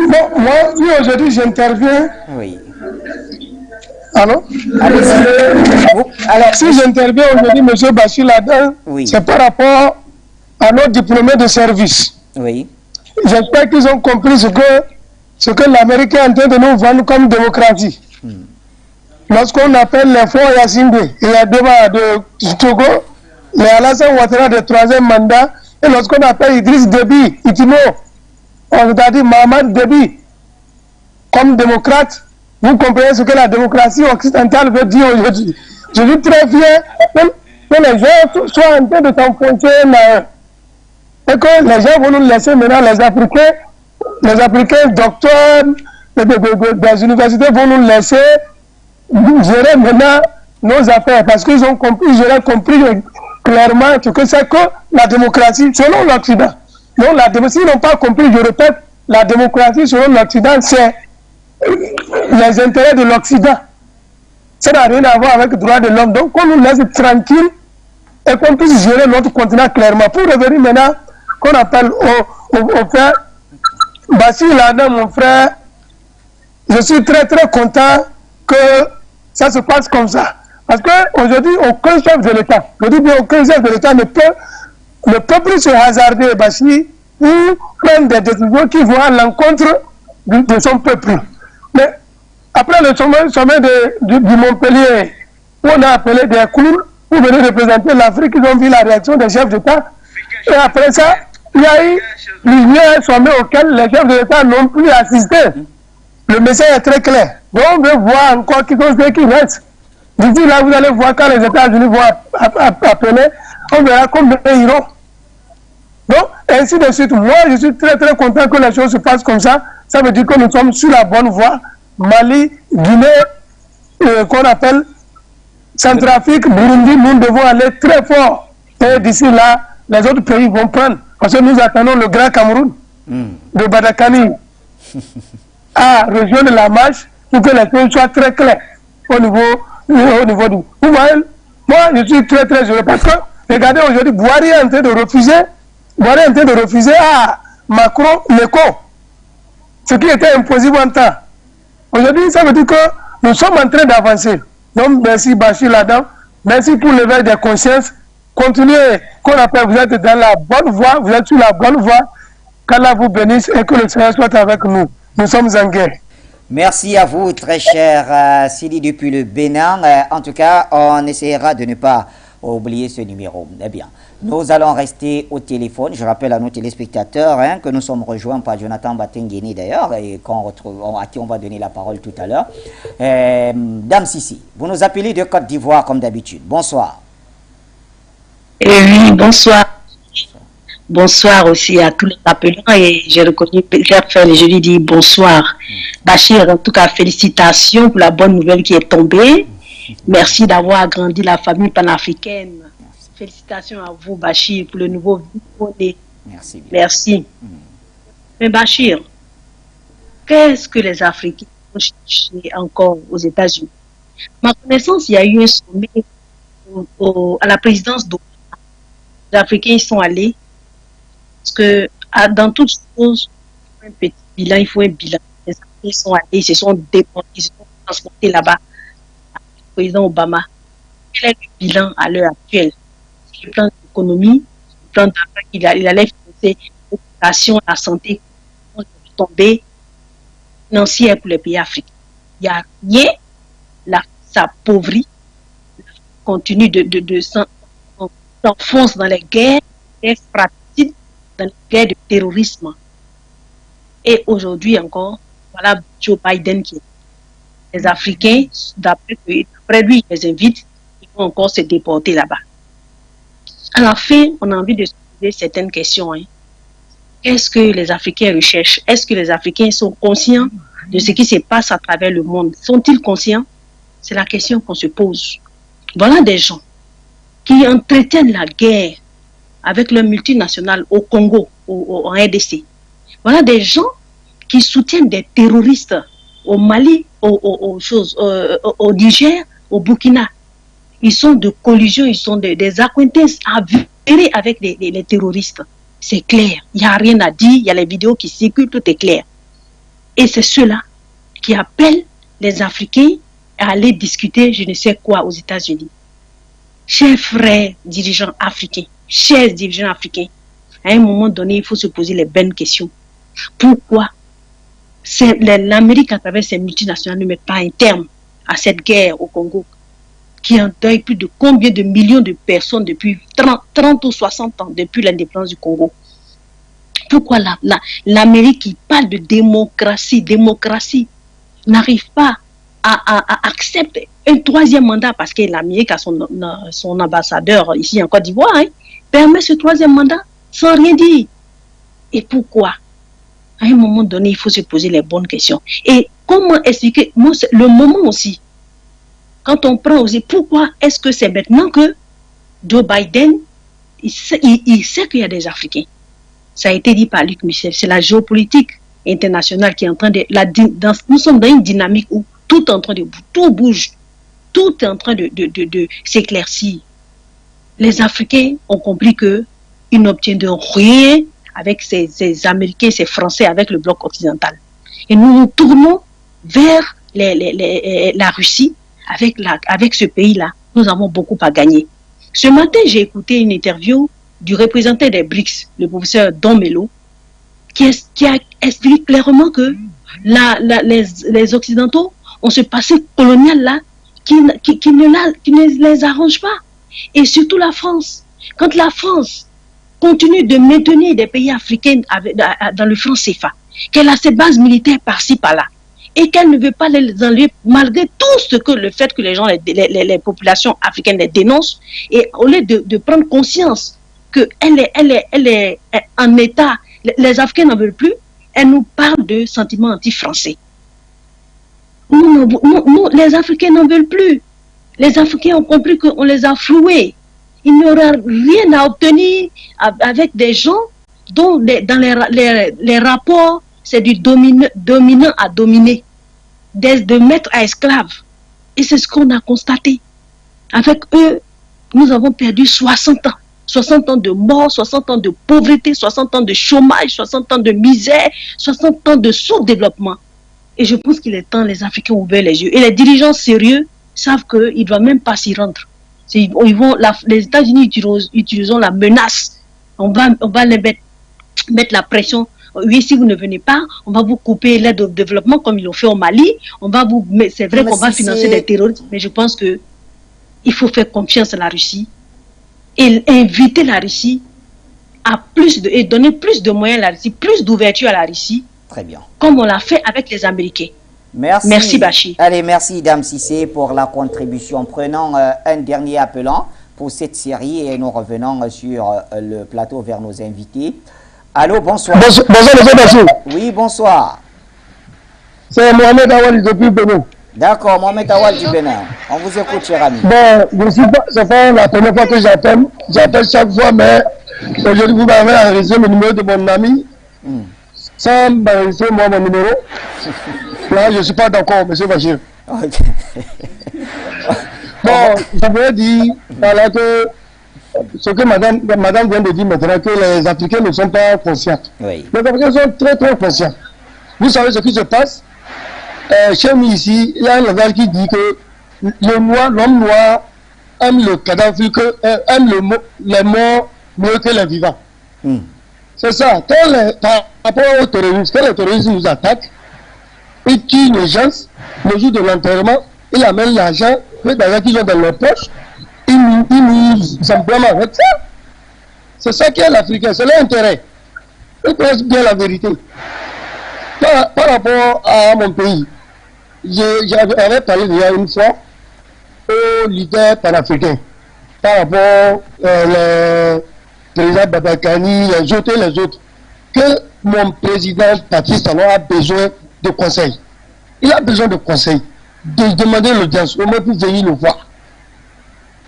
Bon, moi, aujourd'hui, j'interviens.
Oui.
Allô?
Alors,
si j'interviens aujourd'hui, M. Bachir là-dedans,
oui.
C'est par rapport à nos diplômés de service.
Oui.
J'espère qu'ils ont compris ce que l'Amérique est en train de nous vendre comme démocratie. Lorsqu'on appelle les fonds Yassingbe et il y a débat de Togo, les Alassane Ouattara de 3e mandat, et lorsqu'on appelle Idriss Déby, Itino, on a dit Mahamad Déby, comme démocrate, vous comprenez ce que la démocratie occidentale veut dire aujourd'hui. Je suis très fier que les gens soient en train de s'enfoncer là. Et que les gens vont nous laisser maintenant, les Africains docteurs des universités vont nous laisser gérer maintenant nos affaires parce qu'ils ont compris, j'aurais compris clairement ce que c'est que la démocratie selon l'Occident. S'ils n'ont pas compris, je répète, la démocratie selon l'Occident, c'est les intérêts de l'Occident. Ça n'a rien à voir avec le droit de l'homme. Donc qu'on nous laisse tranquille et qu'on puisse gérer notre continent clairement. Pour revenir maintenant, qu'on appelle au frère Bachir Lada, mon frère, je suis très très content que ça se passe comme ça. Parce qu'aujourd'hui, aucun chef de l'État, je dis bien aucun chef de l'État ne peut plus se hasarder, Bachir, ou prendre des décisions qui vont à l'encontre de son peuple. Mais après le sommet du Montpellier, où on a appelé des cours pour venir représenter l'Afrique, ils ont vu la réaction des chefs d'État. Et après ça, il y a eu plusieurs sommets auxquels les chefs de l'État n'ont plus assisté. Le message est très clair. Donc on veut voir encore qui sont ceux qui restent. D'ici là, vous allez voir quand les États-Unis vont appeler, on verra combien ils iront. Donc, ainsi de suite. Moi, je suis très très content que les choses se passent comme ça. Ça veut dire que nous sommes sur la bonne voie. Mali, Guinée, qu'on appelle Centrafrique, Burundi, nous devons aller très fort. Et d'ici là, les autres pays vont prendre. Parce que nous attendons le Grand Cameroun, de Badakani, à rejoindre la marche pour que les choses soient très clairs au niveau du. Vous voyez, moi, je suis très très heureux parce que, regardez, aujourd'hui, Boari est en train de refuser à Macron l'écho. Ce qui était impossible en temps. Aujourd'hui, ça veut dire que nous sommes en train d'avancer. Donc, merci Bachir Ladam. Merci pour l'éveil des consciences. Continuez, qu'on appelle, vous êtes dans la bonne voie, vous êtes sur la bonne voie. Qu'Allah vous bénisse et que le Seigneur soit avec nous. Nous sommes en guerre.
Merci à vous, très cher Sidi depuis le Bénin. En tout cas, on essaiera de ne pas oublier ce numéro. Eh bien, nous allons rester au téléphone. Je rappelle à nos téléspectateurs que nous sommes rejoints par Jonathan Batengeni d'ailleurs, et à qui on va donner la parole tout à l'heure. Dame Sissi, vous nous appelez de Côte d'Ivoire comme d'habitude. Bonsoir.
Oui, bonsoir. Bonsoir aussi à tous les appelants et j'ai reconnu je lui dis bonsoir. Bachir, en tout cas, félicitations pour la bonne nouvelle qui est tombée. Merci d'avoir agrandi la famille panafricaine. Félicitations à vous, Bachir, pour le nouveau vie.
Merci.
Merci. Mais Bachir, qu'est-ce que les Africains ont cherché encore aux États-Unis? Ma connaissance, il y a eu un sommet à la présidence d'Obama. Les Africains sont allés. Parce que dans toutes choses, un petit bilan, il faut un bilan. Les Africains sont allés, ils se sont déportés, ils se sont transportés là-bas. Le président Obama, quel est le bilan à l'heure actuelle? Le plan d'économie, le plan d'affaires, il allait financer l'éducation, la santé, tomber financière pour les pays africains. Il n'y a rien, ça appauvrit, continue de s'enfonce dans les guerres fratricides, dans les guerres de terrorisme. Et aujourd'hui encore, voilà Joe Biden qui est. Les Africains, d'après lui, il les invite, ils vont encore se déporter là-bas. À la fin, on a envie de se poser certaines questions. Qu'est-ce que les Africains recherchent? Est-ce que les Africains sont conscients de ce qui se passe à travers le monde? Sont-ils conscients? C'est la question qu'on se pose. Voilà des gens qui entretiennent la guerre avec leurs multinationales au Congo, en RDC. Voilà des gens qui soutiennent des terroristes au Mali, au Niger, au Burkina. Ils sont de collusion, ils sont des accointances avérées avec les terroristes. C'est clair, il n'y a rien à dire, il y a les vidéos qui circulent, tout est clair. Et c'est ceux-là qui appellent les Africains à aller discuter je ne sais quoi aux États-Unis. Chers frères dirigeants africains, à un moment donné, il faut se poser les bonnes questions. Pourquoi l'Amérique, à travers ses multinationales, ne met pas un terme à cette guerre au Congo, qui endeuille plus de combien de millions de personnes depuis 30 ou 60 ans, depuis l'indépendance du Congo? Pourquoi l'Amérique qui parle de démocratie, n'arrive pas à accepter un troisième mandat, parce que l'Amérique a son ambassadeur ici en Côte d'Ivoire, permet ce troisième mandat sans rien dire? Et pourquoi? À un moment donné, il faut se poser les bonnes questions. Et comment expliquer le moment aussi, quand on prend aussi, pourquoi est-ce que c'est maintenant que Joe Biden, il sait qu'il y a des Africains? Ça a été dit par Luc Michel, c'est la géopolitique internationale qui est en train de... nous sommes dans une dynamique où tout est en train de... Tout bouge, tout est en train de s'éclaircir. Les Africains ont compris qu'ils n'obtiendront rien avec ces Américains, ces Français, avec le bloc occidental. Et nous nous tournons vers la Russie. Avec ce pays-là, nous avons beaucoup à gagner. Ce matin, j'ai écouté une interview du représentant des BRICS, le professeur Don Melo, qui a expliqué clairement que les Occidentaux ont ce passé colonial-là qui ne les arrange pas. Et surtout la France. Quand la France continue de maintenir des pays africains dans le franc CFA, qu'elle a ses bases militaires par-ci, par-là, et qu'elle ne veut pas les enlever malgré tout le fait que les gens, les populations africaines les dénoncent, et au lieu de prendre conscience qu'elle est en état, les Africains n'en veulent plus, elle nous parle de sentiments anti-français. Nous, les Africains n'en veulent plus. Les Africains ont compris qu'on les a floués. Il n'y aura rien à obtenir avec des gens dont dans les rapports, c'est du dominant à dominer, de maître à esclave. Et c'est ce qu'on a constaté. Avec eux, nous avons perdu 60 ans. 60 ans de mort, 60 ans de pauvreté, 60 ans de chômage, 60 ans de misère, 60 ans de sous-développement. Et je pense qu'il est temps, les Africains ont ouvert les yeux. Et les dirigeants sérieux savent qu'ils ne doivent même pas s'y rendre. Les États-Unis utiliseront la menace. On va les mettre la pression. Oui, si vous ne venez pas, on va vous couper l'aide au développement comme ils l'ont fait au Mali. C'est vrai qu'on va financer des terroristes, mais je pense qu'il faut faire confiance à la Russie et inviter la Russie et donner plus de moyens à la Russie, plus d'ouverture à la Russie.
Très bien.
Comme on l'a fait avec les Américains. Merci Bachir.
Allez, merci Dame Cissé pour la contribution. Prenons un dernier appelant pour cette série et nous revenons sur le plateau vers nos invités. Allô, bonsoir.
Bonsoir, monsieur Bachir.
Oui, bonsoir.
C'est Mohamed Awal depuis Bénin.
D'accord, Mohamed Awal du Bénin. On vous écoute, cher ami.
Bon, je ne sais pas, c'est pas la première fois que j'appelle. J'appelle chaque fois, mais aujourd'hui, vous m'avez enregistré le numéro de mon ami. Sans m'enregistrer moi mon numéro. Là, je ne suis pas d'accord, monsieur Bachir.
Okay.
Bon, je voulais dire voilà, que ce que madame vient de dire maintenant, que les Africains ne sont pas conscients.
Oui.
Les Africains sont très très conscients. Vous savez ce qui se passe? Chez nous ici, il y a un langage qui dit que l'homme noir aime le cadavre, aime les morts mieux que les vivants. C'est ça. Par rapport aux terroristes, quand les terroristes nous attaquent, ils tuent les gens, le jour de l'enterrement, ils amènent l'argent, l'argent qu'ils ont dans leur poche, ils nous emploient avec ça. C'est ça qui est l'Africain, c'est leur intérêt. Ils connaissent bien la vérité. Par rapport à mon pays, j'avais parlé il y a une fois aux leaders panafricains, par rapport les président Babakani, les autres, que mon président Patrice Talon a besoin de conseils. Il a besoin de conseils, de demander l'audience, au moins pour venir le voir.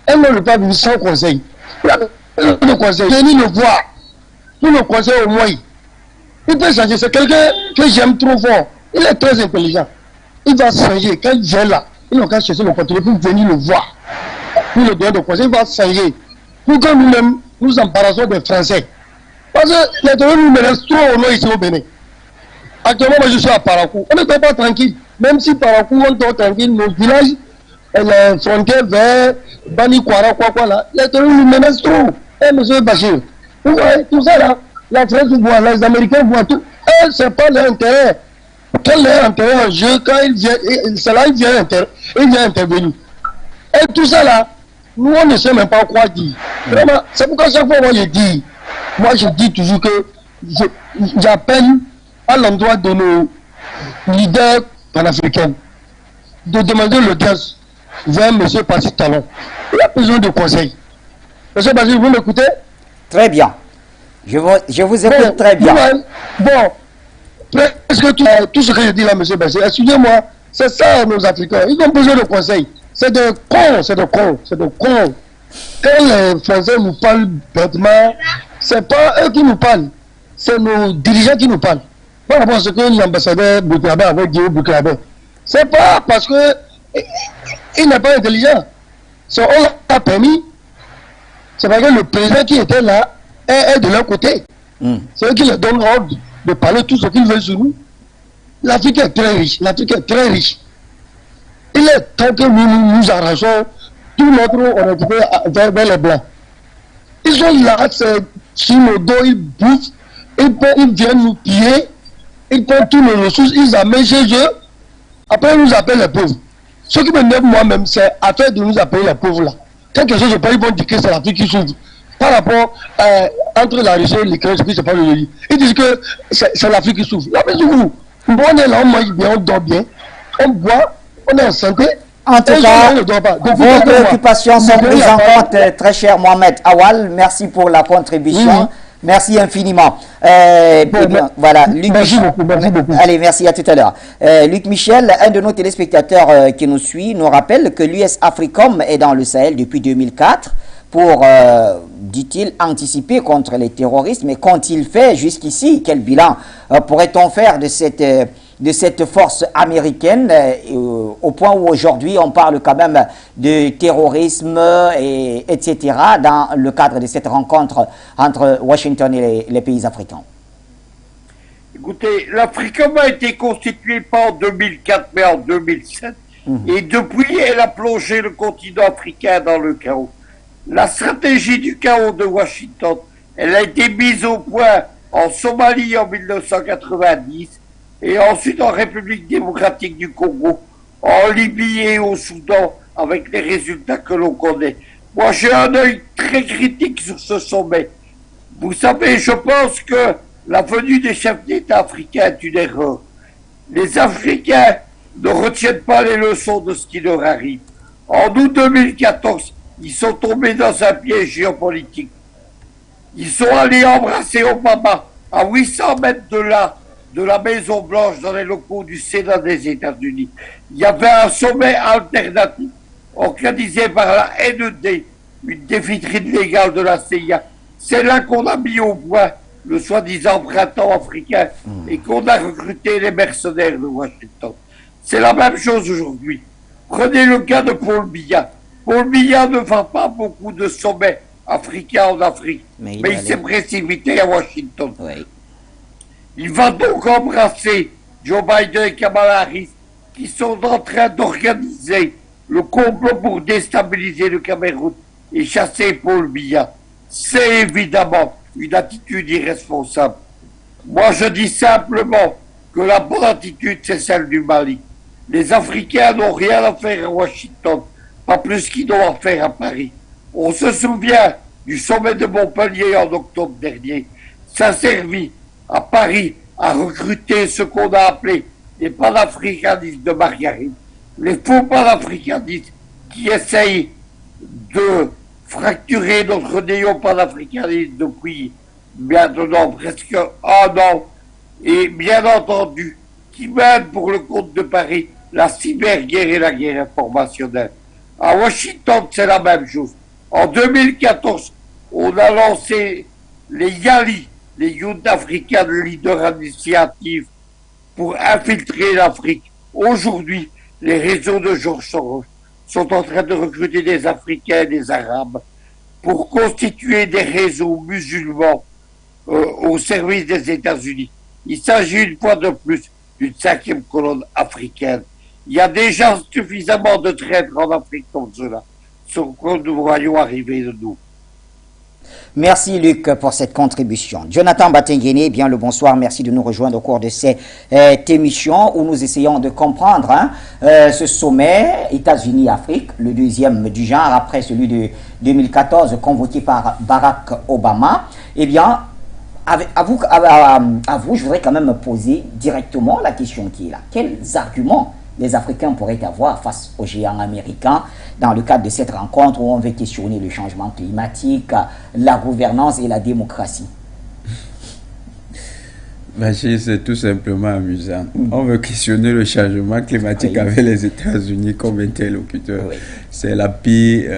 Elle ne peut pas venir sans conseil. Le conseil, venir le voir, pour le conseil au moins. Il peut changer, c'est quelqu'un que j'aime trop fort. Il est très intelligent. Il va changer. Quand il vient là, il n'a qu'à chercher le contrôle pour venir le voir. Pour le donner de conseil, il va changer. Pour que nous-mêmes, nous embarrassons des Français. Parce que les terroristes nous menacent trop au nom ici au Bénin. Actuellement, moi je suis à Parakou. On ne peut pas tranquille. Même si par rapport on doit tranquille, nos villages, les frontières vers Bani Kwara, quoi là, les terroristes nous menacent trop. Eh, monsieur Bachir, vous voyez, tout ça là, la France voit, les Américains voient tout. Eh, c'est pas leur intérêt. Quel est leur intérêt en jeu quand ils viennent, c'est là ils viennent intervenir. Et tout ça là, nous on ne sait même pas quoi dire. Vraiment, c'est pourquoi chaque fois moi je dis toujours que j'appelle à l'endroit de nos leaders panafricains de demander l'audience vers M. Patrice Talon. Il a besoin de conseils. M. Patrice, vous m'écoutez?
Très bien. Je vous écoute très bien.
Bon, presque tout ce que je dis là, M. Patrice, excusez-moi, c'est ça nos Africains. Ils ont besoin de conseils. C'est de cons. Quand les Français nous parlent bêtement, c'est pas eux qui nous parlent, c'est nos dirigeants qui nous parlent. Par rapport à ce que l'ambassadeur burkinabé avait dit au Burkinabé, c'est pas parce que il n'est pas intelligent. On l'a permis. C'est parce que le président qui était là est de leur côté. C'est eux qui leur donnent ordre de parler tout ce qu'ils veulent sur nous. L'Afrique est très riche. Il est temps que nous arrangeons tout notre honnêteté vers les Blancs. Ils sont là, c'est sur nos dos, ils bouffent, ils viennent nous piller, ils prennent tous nos ressources, ils amènent chez eux, après ils nous appellent les pauvres. Ce qui m'énerve moi-même, c'est affaire de nous appeler les pauvres là. Quelque chose, ils vont dire que c'est l'Afrique qui souffre. Par rapport entre la Russie et l'Ukraine, ce qui se passe aujourd'hui. Ils disent que c'est l'Afrique qui souffre. L'Afrique souffre. On est là, on mange bien, on dort bien, on boit, on est en santé.
En tout cas, vos préoccupations sont prises en compte, très cher Mohamed Awal. Merci pour la contribution. Merci infiniment. Voilà, Luc Michel. Allez, merci, à tout à l'heure. Luc Michel, un de nos téléspectateurs qui nous suit, nous rappelle que l'US Africom est dans le Sahel depuis 2004 pour, dit-il, anticiper contre les terroristes. Mais qu'ont-ils fait jusqu'ici? Quel bilan pourrait-on faire de cette force américaine au point où aujourd'hui on parle quand même de terrorisme, etc. dans le cadre de cette rencontre entre Washington et les pays africains?
Écoutez, l'Africom a été constituée pas en 2004 mais en 2007 et depuis elle a plongé le continent africain dans le chaos. La stratégie du chaos de Washington, elle a été mise au point en Somalie en 1990 et ensuite en République démocratique du Congo, en Libye et au Soudan, avec les résultats que l'on connaît. Moi, j'ai un œil très critique sur ce sommet. Vous savez, je pense que la venue des chefs d'État africains est une erreur. Les Africains ne retiennent pas les leçons de ce qui leur arrive. En août 2014, ils sont tombés dans un piège géopolitique. Ils sont allés embrasser Obama à 800 mètres de là, de la Maison Blanche, dans les locaux du Sénat des États-Unis. Il y avait un sommet alternatif organisé par la NED, une des vitrines légales de la CIA. C'est là qu'on a mis au point le soi-disant printemps africain et qu'on a recruté les mercenaires de Washington. C'est la même chose aujourd'hui. Prenez le cas de Paul Biya. Paul Biya ne va pas beaucoup de sommets africains en Afrique, mais il s'est précipité à Washington.
Oui.
Il va donc embrasser Joe Biden et Kamala Harris qui sont en train d'organiser le complot pour déstabiliser le Cameroun et chasser Paul Biya. C'est évidemment une attitude irresponsable. Moi, je dis simplement que la bonne attitude, c'est celle du Mali. Les Africains n'ont rien à faire à Washington, pas plus qu'ils n'ont à faire à Paris. On se souvient du sommet de Montpellier en octobre dernier. Ça a servi à Paris à recruter ce qu'on a appelé les panafricanistes de Margarine. Les faux panafricanistes qui essayent de fracturer notre néo-panafricanisme depuis maintenant presque un an et bien entendu qui mènent pour le compte de Paris la cyberguerre et la guerre informationnelle. À Washington, c'est la même chose. En 2014, on a lancé les YALI, les Youth African Leader Initiative, pour infiltrer l'Afrique. Aujourd'hui, les réseaux de George Soros sont en train de recruter des Africains et des Arabes pour constituer des réseaux musulmans au service des États-Unis. Il s'agit une fois de plus d'une 5e colonne africaine. Il y a déjà suffisamment de traîtres en Afrique comme cela, ce que nous voyons arriver de nous.
Merci Luc pour cette contribution. Jonathan Batenguene, bien le bonsoir, merci de nous rejoindre au cours de cette émission où nous essayons de comprendre ce sommet États-Unis-Afrique, le deuxième du genre après celui de 2014 convoqué par Barack Obama. Eh bien, à vous, je voudrais quand même poser directement la question qui est là. Quels arguments les Africains pourraient avoir face aux géants américains dans le cadre de cette rencontre où on veut questionner le changement climatique, la gouvernance et la démocratie?
C'est tout simplement amusant. On veut questionner le changement climatique avec les États-Unis comme interlocuteur. C'est la pire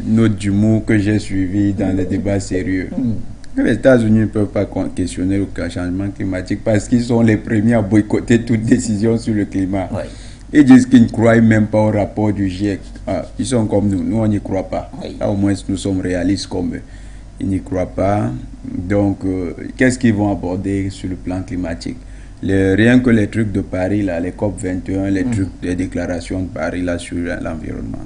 note d'humour que j'ai suivie dans les débats sérieux. Les États-Unis ne peuvent pas questionner le changement climatique parce qu'ils sont les premiers à boycotter toute décision sur le climat. Ils disent qu'ils ne croient même pas au rapport du GIEC. Ils sont comme nous. Nous, on n'y croit pas. Là, au moins, nous sommes réalistes comme eux. Ils n'y croient pas. Donc, qu'est-ce qu'ils vont aborder sur le plan climatique? Rien que les trucs de Paris, là, les COP21, les déclarations de Paris là, sur l'environnement.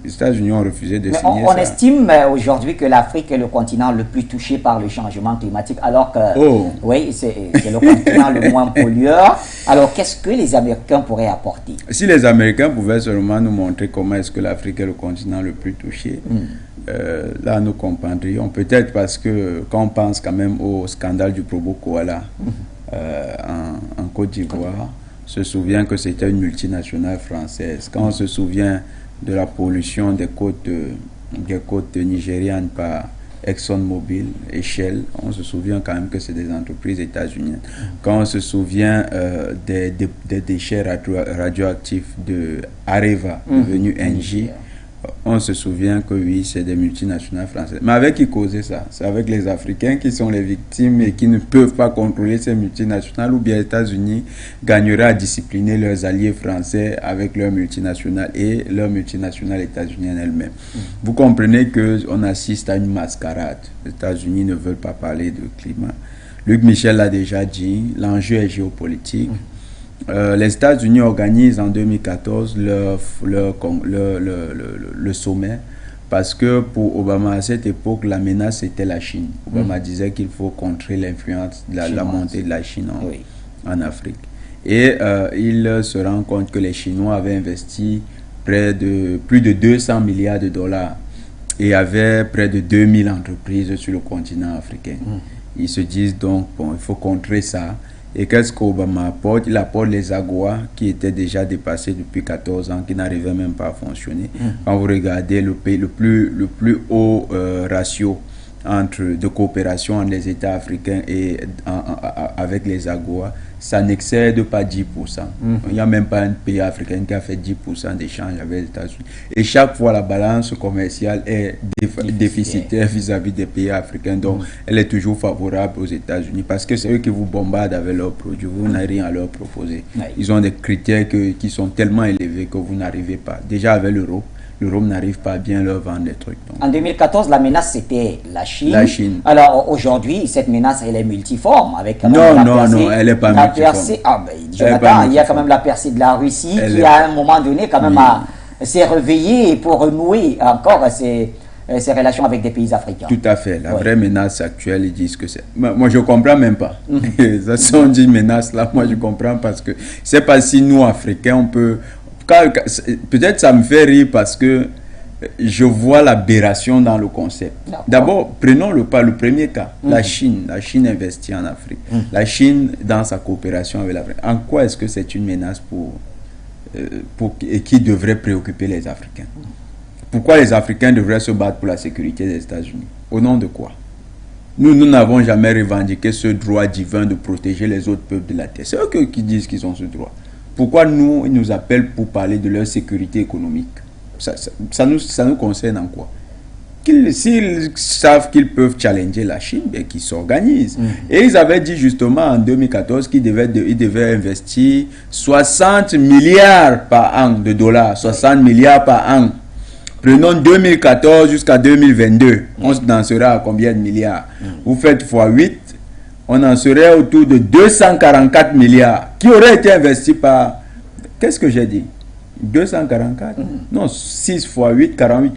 Les États-Unis ont refusé de signer
on
ça.
estime aujourd'hui que l'Afrique est le continent le plus touché par le changement climatique, alors que oui, c'est le continent le moins pollueur. Alors, qu'est-ce que les Américains pourraient apporter?
Si les Américains pouvaient seulement nous montrer comment est-ce que l'Afrique est le continent le plus touché, là, nous comprendrions. Peut-être parce que quand on pense quand même au scandale du Probo Koala, en Côte d'Ivoire, se souvient que c'était une multinationale française. Quand on se souvient de la pollution des côtes nigérianes par ExxonMobil et Shell, on se souvient quand même que c'est des entreprises états-uniennes. Quand on se souvient des déchets radioactifs de Areva, devenu Engie, on se souvient que oui, c'est des multinationales françaises. Mais avec qui causer ça? C'est avec les Africains qui sont les victimes et qui ne peuvent pas contrôler ces multinationales, ou bien les États-Unis gagneraient à discipliner leurs alliés français avec leurs multinationales et leurs multinationales états-uniennes elles-mêmes. Vous comprenez qu'on assiste à une mascarade. Les États-Unis ne veulent pas parler de climat. Luc Michel l'a déjà dit, l'enjeu est géopolitique. Les États-Unis organisent en 2014 le sommet parce que pour Obama à cette époque la menace était la Chine. Obama disait qu'il faut contrer l'influence de la montée de la Chine en Afrique. Et il se rend compte que les Chinois avaient investi plus de 200 milliards de dollars et avaient près de 2000 entreprises sur le continent africain. Ils se disent donc, bon, il faut contrer ça. Et qu'est-ce qu'Obama apporte? Il apporte les AGOA qui étaient déjà dépassés depuis 14 ans, qui n'arrivaient même pas à fonctionner. Quand vous regardez le pays, le plus haut ratio de coopération entre les États africains et avec les AGOA, ça n'excède pas 10%. Il n'y a même pas un pays africain qui a fait 10% d'échanges avec les États-Unis. Et chaque fois, la balance commerciale est déficitaire vis-à-vis des pays africains. Donc, elle est toujours favorable aux États-Unis parce que c'est eux qui vous bombardent avec leurs produits. Vous n'avez rien à leur proposer. Ils ont des critères qui sont tellement élevés que vous n'arrivez pas. Déjà avec l'euro n'arrive pas à bien leur vendre des trucs. Donc.
En 2014, la menace, c'était la Chine. Alors, aujourd'hui, cette menace, elle est multiforme. Avec quand même
non, elle n'est pas multiforme.
Jonathan, il y a quand même la percée de la Russie qui, à un moment donné, quand même, s'est réveillée pour renouer encore ses relations avec des pays africains.
Tout à fait. La vraie menace actuelle, ils disent que c'est... Moi, je ne comprends même pas. Ça, on dit menace, là, moi, je comprends parce que c'est pas si nous, Africains, on peut... Peut-être ça me fait rire parce que je vois l'aberration dans le concept. D'abord, prenons le premier cas, la Chine. La Chine investit en Afrique. La Chine, dans sa coopération avec l'Afrique, en quoi est-ce que c'est une menace et qui devrait préoccuper les Africains? Pourquoi les Africains devraient se battre pour la sécurité des États-Unis? Au nom de quoi? Nous n'avons jamais revendiqué ce droit divin de protéger les autres peuples de la terre. C'est eux qui disent qu'ils ont ce droit. Pourquoi ils nous appellent pour parler de leur sécurité économique? Ça nous concerne en quoi? S'ils savent qu'ils peuvent challenger la Chine, bien qu'ils s'organisent. Et ils avaient dit justement en 2014 qu'ils devaient investir 60 milliards par an de dollars, 60 milliards par an. Prenons 2014 jusqu'à 2022, on se dansera à combien de milliards? Vous faites x8, on en serait autour de 244 milliards qui auraient été investis par... Qu'est-ce que j'ai dit? 244? Non, 6 fois 8, 48.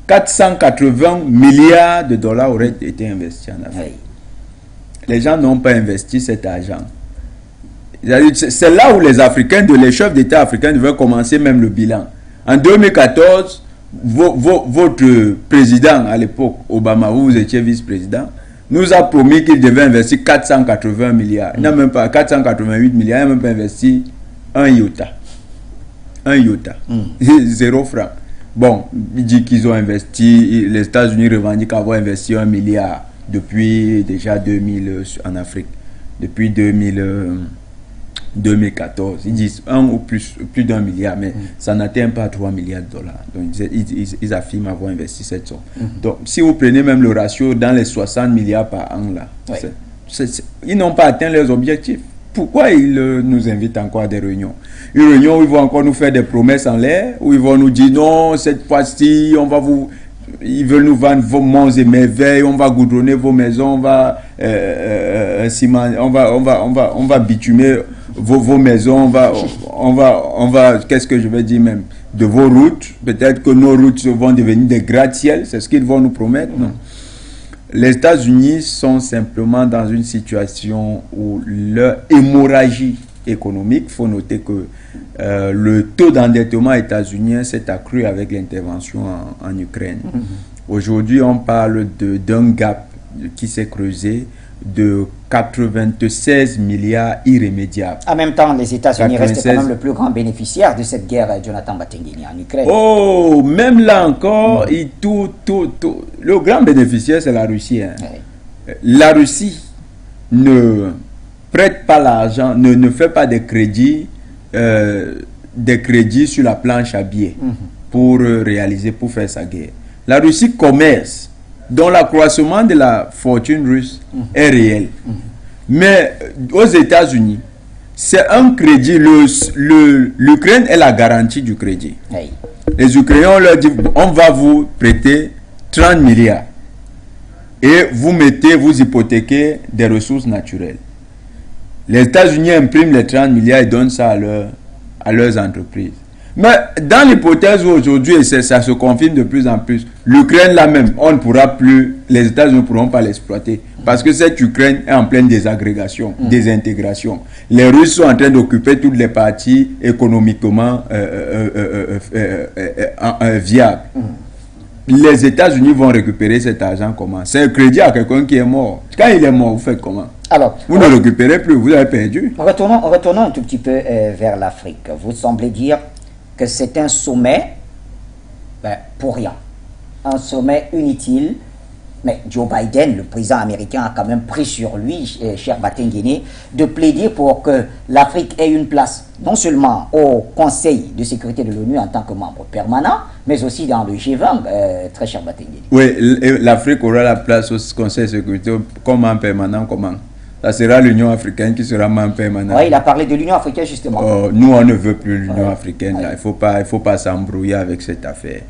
480 milliards de dollars auraient été investis en Afrique. Les gens n'ont pas investi cet argent. C'est là où les Africains, les chefs d'État africains devaient commencer même le bilan. En 2014, votre président à l'époque, Obama, vous étiez vice-président, nous a promis qu'il devait investir 480 milliards. Il n'a même pas 488 milliards, il n'a même pas investi un iota. Un iota. 0 franc. Bon, il dit qu'ils ont investi, les États-Unis revendiquent avoir investi 1 milliard depuis déjà 2000 en Afrique. Depuis 2014. Ils disent 1 ou plus d'1 milliard, mais ça n'atteint pas 3 milliards de dollars. Donc ils affirment avoir investi cette somme. Donc si vous prenez même le ratio dans les 60 milliards par an, là, ils n'ont pas atteint leurs objectifs. Pourquoi ils nous invitent encore à des réunions? Une réunion où ils vont encore nous faire des promesses en l'air, où ils vont nous dire non, cette fois-ci, on va vous... Ils veulent nous vendre vos monts et merveilles, on va goudronner vos maisons, on va bitumer vos maisons, on va qu'est-ce que je vais dire même, de vos routes. Peut-être que nos routes vont devenir des gratte-ciel, c'est ce qu'ils vont nous promettre. Non. Les États-Unis sont simplement dans une situation où leur hémorragie économique, il faut noter que le taux d'endettement états-unien s'est accru avec l'intervention en Ukraine. Aujourd'hui, on parle d'un gap qui s'est creusé de 96 milliards irrémédiables.
En même temps, les États-Unis restent quand même le plus grand bénéficiaire de cette guerre, Jonathan Batengini, en Ukraine.
Oh, même là encore, le grand bénéficiaire, c'est la Russie. Hein. La Russie ne prête pas l'argent, ne fait pas des crédits sur la planche à billets pour faire sa guerre. La Russie commerce, dont l'accroissement de la fortune russe est réel. Mais aux États-Unis, c'est un crédit. L'Ukraine est la garantie du crédit. Les Ukrainiens, on leur dit, on va vous prêter 30 milliards. Et vous hypothéquez des ressources naturelles. Les États-Unis impriment les 30 milliards et donnent ça à leurs entreprises. Mais dans l'hypothèse où aujourd'hui, ça se confirme de plus en plus, l'Ukraine là même, on ne pourra plus, les États-Unis ne pourront pas l'exploiter. Parce que cette Ukraine est en pleine désagrégation, désintégration. Les Russes sont en train d'occuper toutes les parties économiquement viables. Les États-Unis vont récupérer cet argent comment? C'est un crédit à quelqu'un qui est mort. Quand il est mort, vous faites comment?
Alors,
vous ne récupérez plus, vous avez perdu.
Retournons un tout petit peu vers l'Afrique. Vous semblez dire que c'est un sommet pour rien. Un sommet inutile. Mais Joe Biden, le président américain, a quand même pris sur lui, cher Batengini, de plaider pour que l'Afrique ait une place, non seulement au Conseil de sécurité de l'ONU en tant que membre permanent, mais aussi dans le G20, très cher Batengini.
Oui, l'Afrique aura la place au Conseil de sécurité comme membre permanent, comment? Ça sera l'Union africaine qui sera membre permanent.
Oui, il a parlé de l'Union africaine justement.
Nous, on ne veut plus l'Union africaine. Là. Il ne faut pas s'embrouiller avec cette affaire.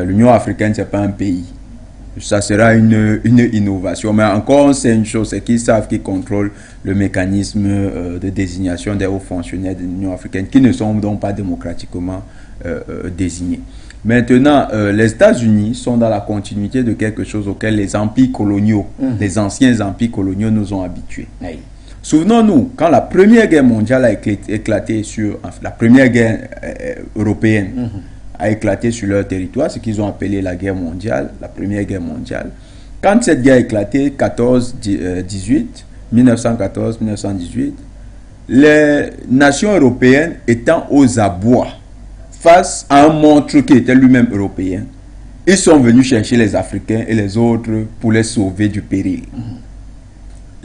L'Union africaine, ce n'est pas un pays. Ça sera une innovation. Mais encore, c'est une chose, c'est qu'ils savent qu'ils contrôlent le mécanisme de désignation des hauts fonctionnaires de l'Union africaine, qui ne sont donc pas démocratiquement désignés. Maintenant, les États-Unis sont dans la continuité de quelque chose auquel les empires coloniaux, les anciens empires coloniaux nous ont habitués. Souvenons-nous, quand la Première Guerre mondiale a éclaté la Première Guerre européenne, a éclaté sur leur territoire, ce qu'ils ont appelé la guerre mondiale, la Première Guerre mondiale. Quand cette guerre a éclaté, 1914-1918, les nations européennes étant aux abois face à un monstre qui était lui-même européen, ils sont venus chercher les Africains et les autres pour les sauver du péril.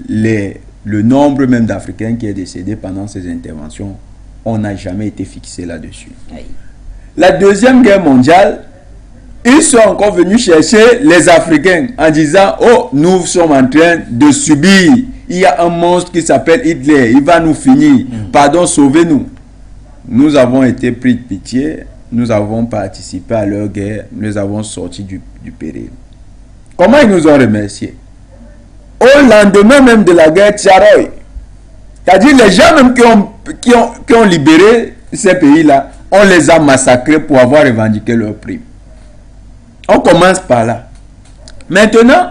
Le nombre même d'Africains qui est décédé pendant ces interventions, on n'a jamais été fixé là-dessus. La Deuxième Guerre mondiale, ils sont encore venus chercher les Africains en disant « Oh, nous sommes en train de subir. Il y a un monstre qui s'appelle Hitler. Il va nous finir. Pardon, sauvez-nous. » Nous avons été pris de pitié. Nous avons participé à leur guerre. Nous les avons sortis du péril. Comment ils nous ont remerciés? au lendemain même de la guerre Tcharoy. C'est-à-dire les gens même qui ont libéré ces pays-là, on les a massacrés pour avoir revendiqué leurs primes. On commence par là. Maintenant,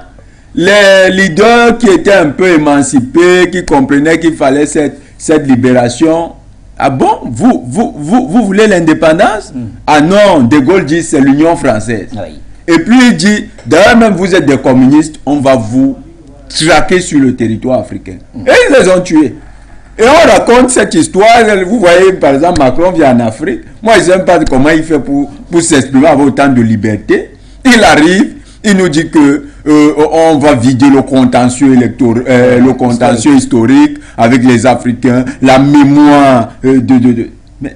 les leaders qui étaient un peu émancipés, qui comprenaient qu'il fallait cette libération, ah bon, vous voulez l'indépendance? Ah non, De Gaulle dit c'est l'Union française. Oui. Et puis il dit, d'ailleurs même vous êtes des communistes, on va vous traquer sur le territoire africain. Et ils les ont tués. Et on raconte cette histoire, vous voyez par exemple Macron vient en Afrique, moi je ne sais pas comment il fait pour s'exprimer avec autant de liberté. Il arrive, il nous dit que on va vider le contentieux le contentieux historique avec les Africains, la mémoire Mais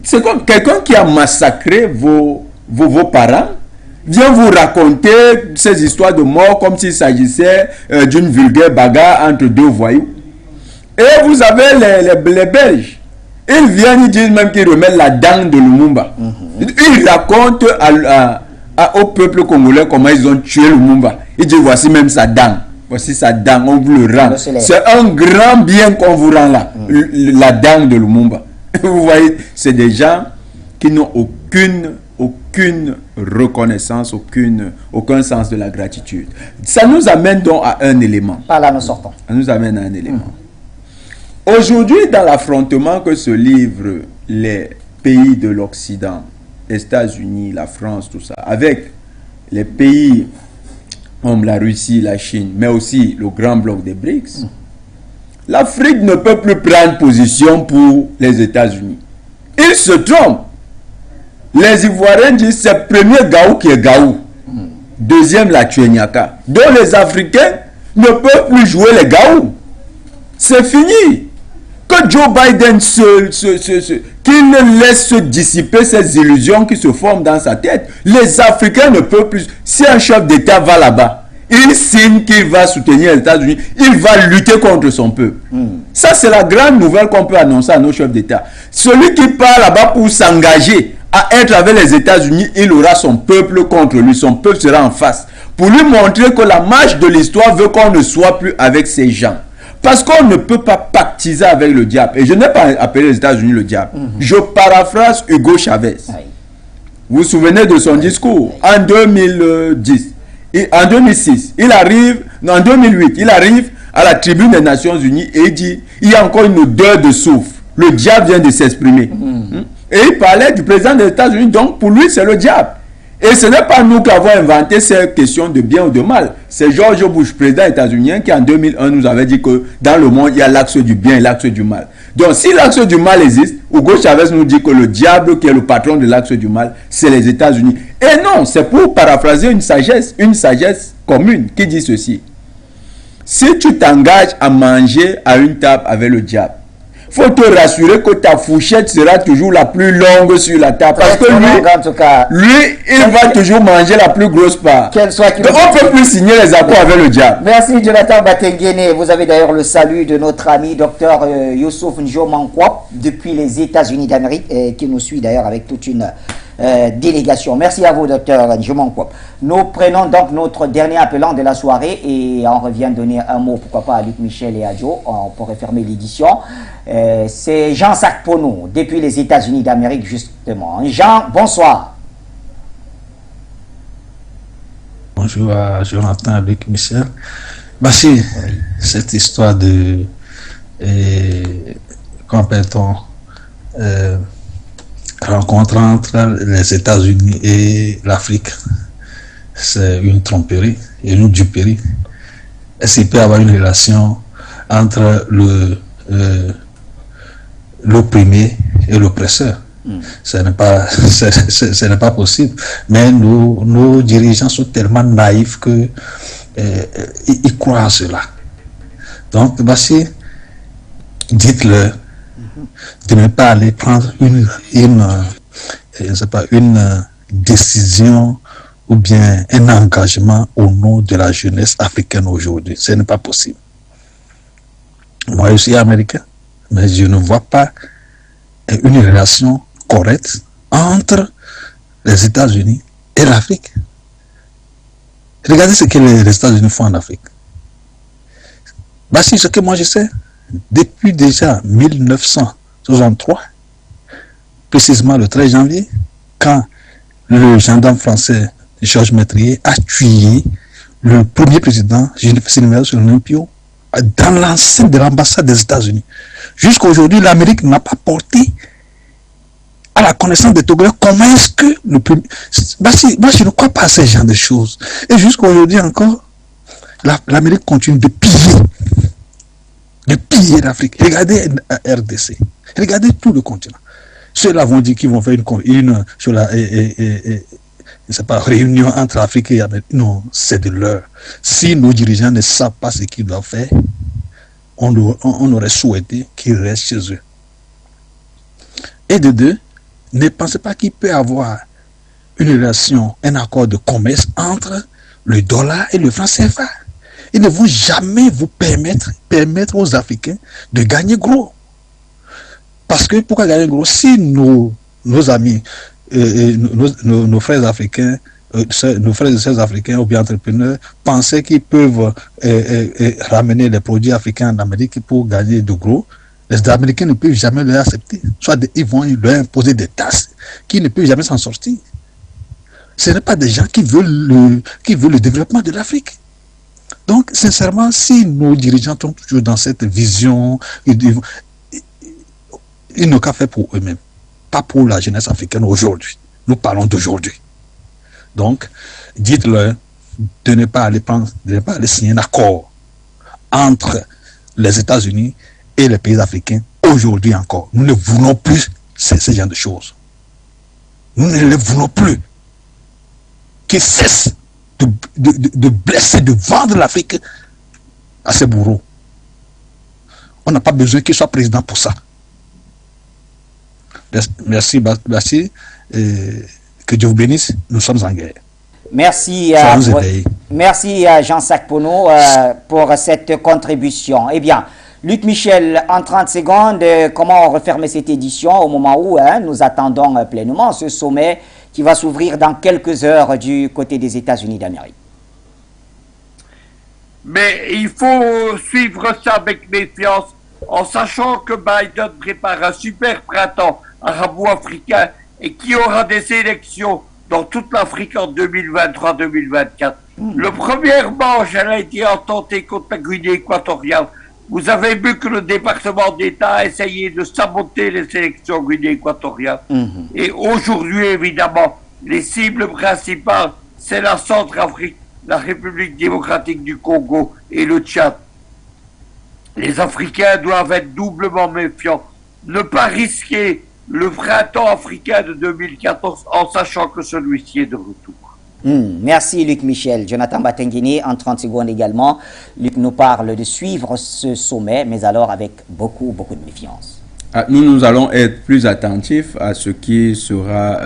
c'est comme quelqu'un qui a massacré vos parents vient vous raconter ces histoires de mort comme s'il s'agissait d'une vulgaire bagarre entre deux voyous. Et vous avez les Belges. Ils viennent, ils disent même qu'ils remettent la dent de Lumumba. Ils racontent au peuple congolais comment ils ont tué Lumumba. Ils disent voici même sa dent. Voici sa dent, on vous le rend. C'est un grand bien qu'on vous rend là. La dent de Lumumba. Vous voyez, c'est des gens qui n'ont aucune reconnaissance, aucun sens de la gratitude. Ça nous amène donc à un élément.
Par là nous sortons.
Ça nous amène à un élément. Aujourd'hui, dans l'affrontement que se livrent les pays de l'Occident, les États-Unis, la France, tout ça, avec les pays comme la Russie, la Chine, mais aussi le grand bloc des BRICS, l'Afrique ne peut plus prendre position pour les États-Unis. Ils se trompent. Les Ivoiriens disent c'est premier Gaou qui est Gaou. Deuxième la Tchoueniaka. Donc les Africains ne peuvent plus jouer les Gaou. C'est fini. Que Joe Biden qu'il ne laisse se dissiper ces illusions qui se forment dans sa tête. Les Africains ne peuvent plus. Si un chef d'État va là-bas, il signe qu'il va soutenir les États-Unis, il va lutter contre son peuple. Ça, c'est la grande nouvelle qu'on peut annoncer à nos chefs d'État. Celui qui part là-bas pour s'engager à être avec les États-Unis, il aura son peuple contre lui. Son peuple sera en face. Pour lui montrer que la marche de l'histoire veut qu'on ne soit plus avec ces gens. Parce qu'on ne peut pas pactiser avec le diable. Et je n'ai pas appelé les États-Unis le diable. Je paraphrase Hugo Chavez. Vous vous souvenez de son discours en 2010. En 2006, il arrive, en 2008, il arrive à la tribune des Nations Unies et il dit, il y a encore une odeur de soufre. Le diable vient de s'exprimer. Et il parlait du président des États-Unis, donc pour lui c'est le diable. Et ce n'est pas nous qui avons inventé ces questions de bien ou de mal. C'est George Bush, président états-unien, qui en 2001 nous avait dit que dans le monde, il y a l'axe du bien et l'axe du mal. Donc si l'axe du mal existe, Hugo Chavez nous dit que le diable qui est le patron de l'axe du mal, c'est les États-Unis. Et non, c'est pour paraphraser une sagesse commune qui dit ceci. Si tu t'engages à manger à une table avec le diable, faut te rassurer que ta fourchette sera toujours la plus longue sur la table. Parce que lui, il va toujours manger la plus grosse part. Donc on ne peut plus signer les accords avec le diable.
Merci Jonathan Batengene. Vous avez d'ailleurs le salut de notre ami Dr Youssouf Njomankwap depuis les États-Unis d'Amérique, qui nous suit d'ailleurs avec toute une délégation. Merci à vous, Dr Njomankwap. Nous prenons donc notre dernier appelant de la soirée et on revient donner un mot, pourquoi pas, à Luc Michel et à Joe. On pourrait fermer l'édition. C'est Jean Sarpono, depuis les États-Unis d'Amérique, justement. Jean, bonsoir.
Bonjour à Jonathan, Luc Michel. Bachir, cette histoire de comment appelle-t-on rencontre entre les États-Unis et l'Afrique, c'est une tromperie et une duperie. Est-ce qu'il peut y avoir une relation entre l'opprimé et l'oppresseur? Ce n'est pas possible. Mais nos dirigeants sont tellement naïfs que ils croient à cela. Donc, Bachir, dites-le de ne pas aller prendre une décision ou bien un engagement au nom de la jeunesse africaine aujourd'hui. Ce n'est pas possible. Moi, je suis américain, mais je ne vois pas une relation correcte entre les États-Unis et l'Afrique. Regardez ce que les États-Unis font en Afrique. Bah si, ce que moi je sais, depuis déjà 1963, précisément le 13 janvier, quand le gendarme français Georges Métrier a tué le premier président, Silvestre Olympio, dans l'enceinte de l'ambassade des États-Unis. Jusqu'à aujourd'hui, l'Amérique n'a pas porté à la connaissance des Togolais comment est-ce que le premier... Bah je ne crois pas à ce genre de choses. Et jusqu'à aujourd'hui encore, l'Amérique continue de piller l'Afrique. Regardez RDC, regardez tout le continent. Ceux-là vont dire qu'ils vont faire une sur la c'est pas réunion entre l'Afrique et l'Amérique. Non, c'est de l'heure. Si nos dirigeants ne savent pas ce qu'ils doivent faire, on aurait souhaité qu'ils restent chez eux. Et de deux, ne pensez pas qu'il peut y avoir une relation, un accord de commerce entre le dollar et le franc CFA. Ils ne vont jamais vous permettre aux Africains de gagner gros. Parce que pourquoi gagner gros? Si nos amis, nos frères africains, nos frères et sœurs africains ou bien entrepreneurs pensaient qu'ils peuvent ramener les produits africains en Amérique pour gagner de gros, les Américains ne peuvent jamais les accepter. Soit ils vont leur imposer des taxes qui ne peuvent jamais s'en sortir. Ce n'est pas des gens qui veulent le développement de l'Afrique. Donc, sincèrement, si nos dirigeants sont toujours dans cette vision, ils n'ont qu'à faire pour eux-mêmes, pas pour la jeunesse africaine aujourd'hui. Nous parlons d'aujourd'hui. Donc, dites-leur de ne pas aller signer un accord entre les États-Unis et les pays africains aujourd'hui encore. Nous ne voulons plus ce genre de choses. Nous ne les voulons plus. Qu'ils cessent de blesser, de vendre l'Afrique à ces bourreaux. On n'a pas besoin qu'ils soient présidents pour ça. Merci, que Dieu vous bénisse, nous sommes en guerre.
Merci, merci Jean-Sac Pono pour cette contribution. Eh bien, Luc Michel, en 30 secondes, comment refermer cette édition au moment où nous attendons pleinement ce sommet qui va s'ouvrir dans quelques heures du côté des États-Unis d'Amérique?
Mais il faut suivre ça avec méfiance, en sachant que Biden prépare un super printemps arabo-africain et qui aura des élections dans toute l'Afrique en 2023-2024. Le premier manche, elle a été intentée contre la Guinée équatoriale. Vous avez vu que le département d'État a essayé de saboter les élections Guinée équatoriale. Et aujourd'hui, évidemment, les cibles principales, c'est la Centrafrique, la République démocratique du Congo et le Tchad. Les Africains doivent être doublement méfiants. Ne pas risquer le printemps africain de 2014 en sachant que celui-ci est de retour.
Merci Luc Michel. Jonathan Batenguini, en 30 secondes également. Luc nous parle de suivre ce sommet, mais alors avec beaucoup de méfiance.
Nous allons être plus attentifs à ce qui sera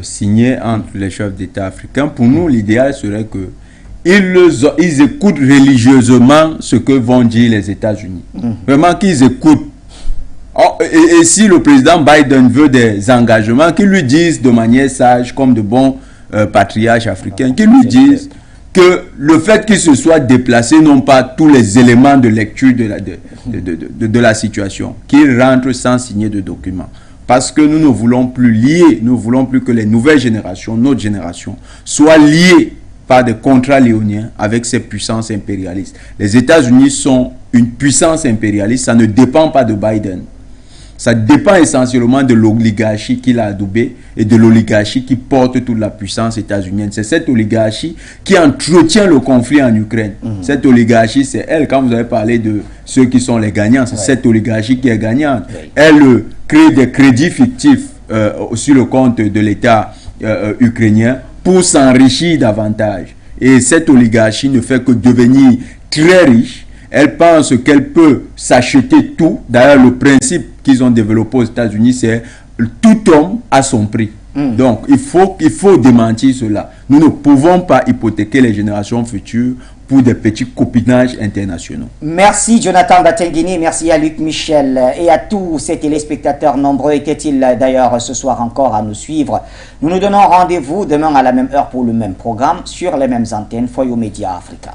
signé entre les chefs d'État africains. Pour nous, l'idéal serait que ils écoutent religieusement ce que vont dire les États-Unis. Vraiment qu'ils écoutent. Et si le président Biden veut des engagements, qu'ils lui disent de manière sage, comme de bons patriarches africains, qu'ils lui disent que le fait qu'il se soit déplacé n'ont pas tous les éléments de lecture de la situation, qu'il rentre sans signer de documents. Parce que nous ne voulons plus lier, nous ne voulons plus que les nouvelles générations, notre génération, soient liées par des contrats léoniens avec ces puissances impérialistes. Les États-Unis sont une puissance impérialiste, ça ne dépend pas de Biden. Ça dépend essentiellement de l'oligarchie qu'il a adoubée et de l'oligarchie qui porte toute la puissance états-unienne. C'est cette oligarchie qui entretient le conflit en Ukraine. Cette oligarchie, c'est elle, quand vous avez parlé de ceux qui sont les gagnants, c'est cette oligarchie qui est gagnante. Elle crée des crédits fictifs sur le compte de l'État ukrainien pour s'enrichir davantage. Et cette oligarchie ne fait que devenir très riche. Elle pense qu'elle peut s'acheter tout. D'ailleurs, le principe qu'ils ont développé aux États-Unis, c'est tout homme à son prix. Donc, il faut démentir cela. Nous ne pouvons pas hypothéquer les générations futures pour des petits copinages internationaux.
Merci Jonathan Batenguini, merci à Luc Michel et à tous ces téléspectateurs nombreux étaient-ils d'ailleurs ce soir encore à nous suivre. Nous nous donnons rendez-vous demain à la même heure pour le même programme sur les mêmes antennes Foyo Média Africa.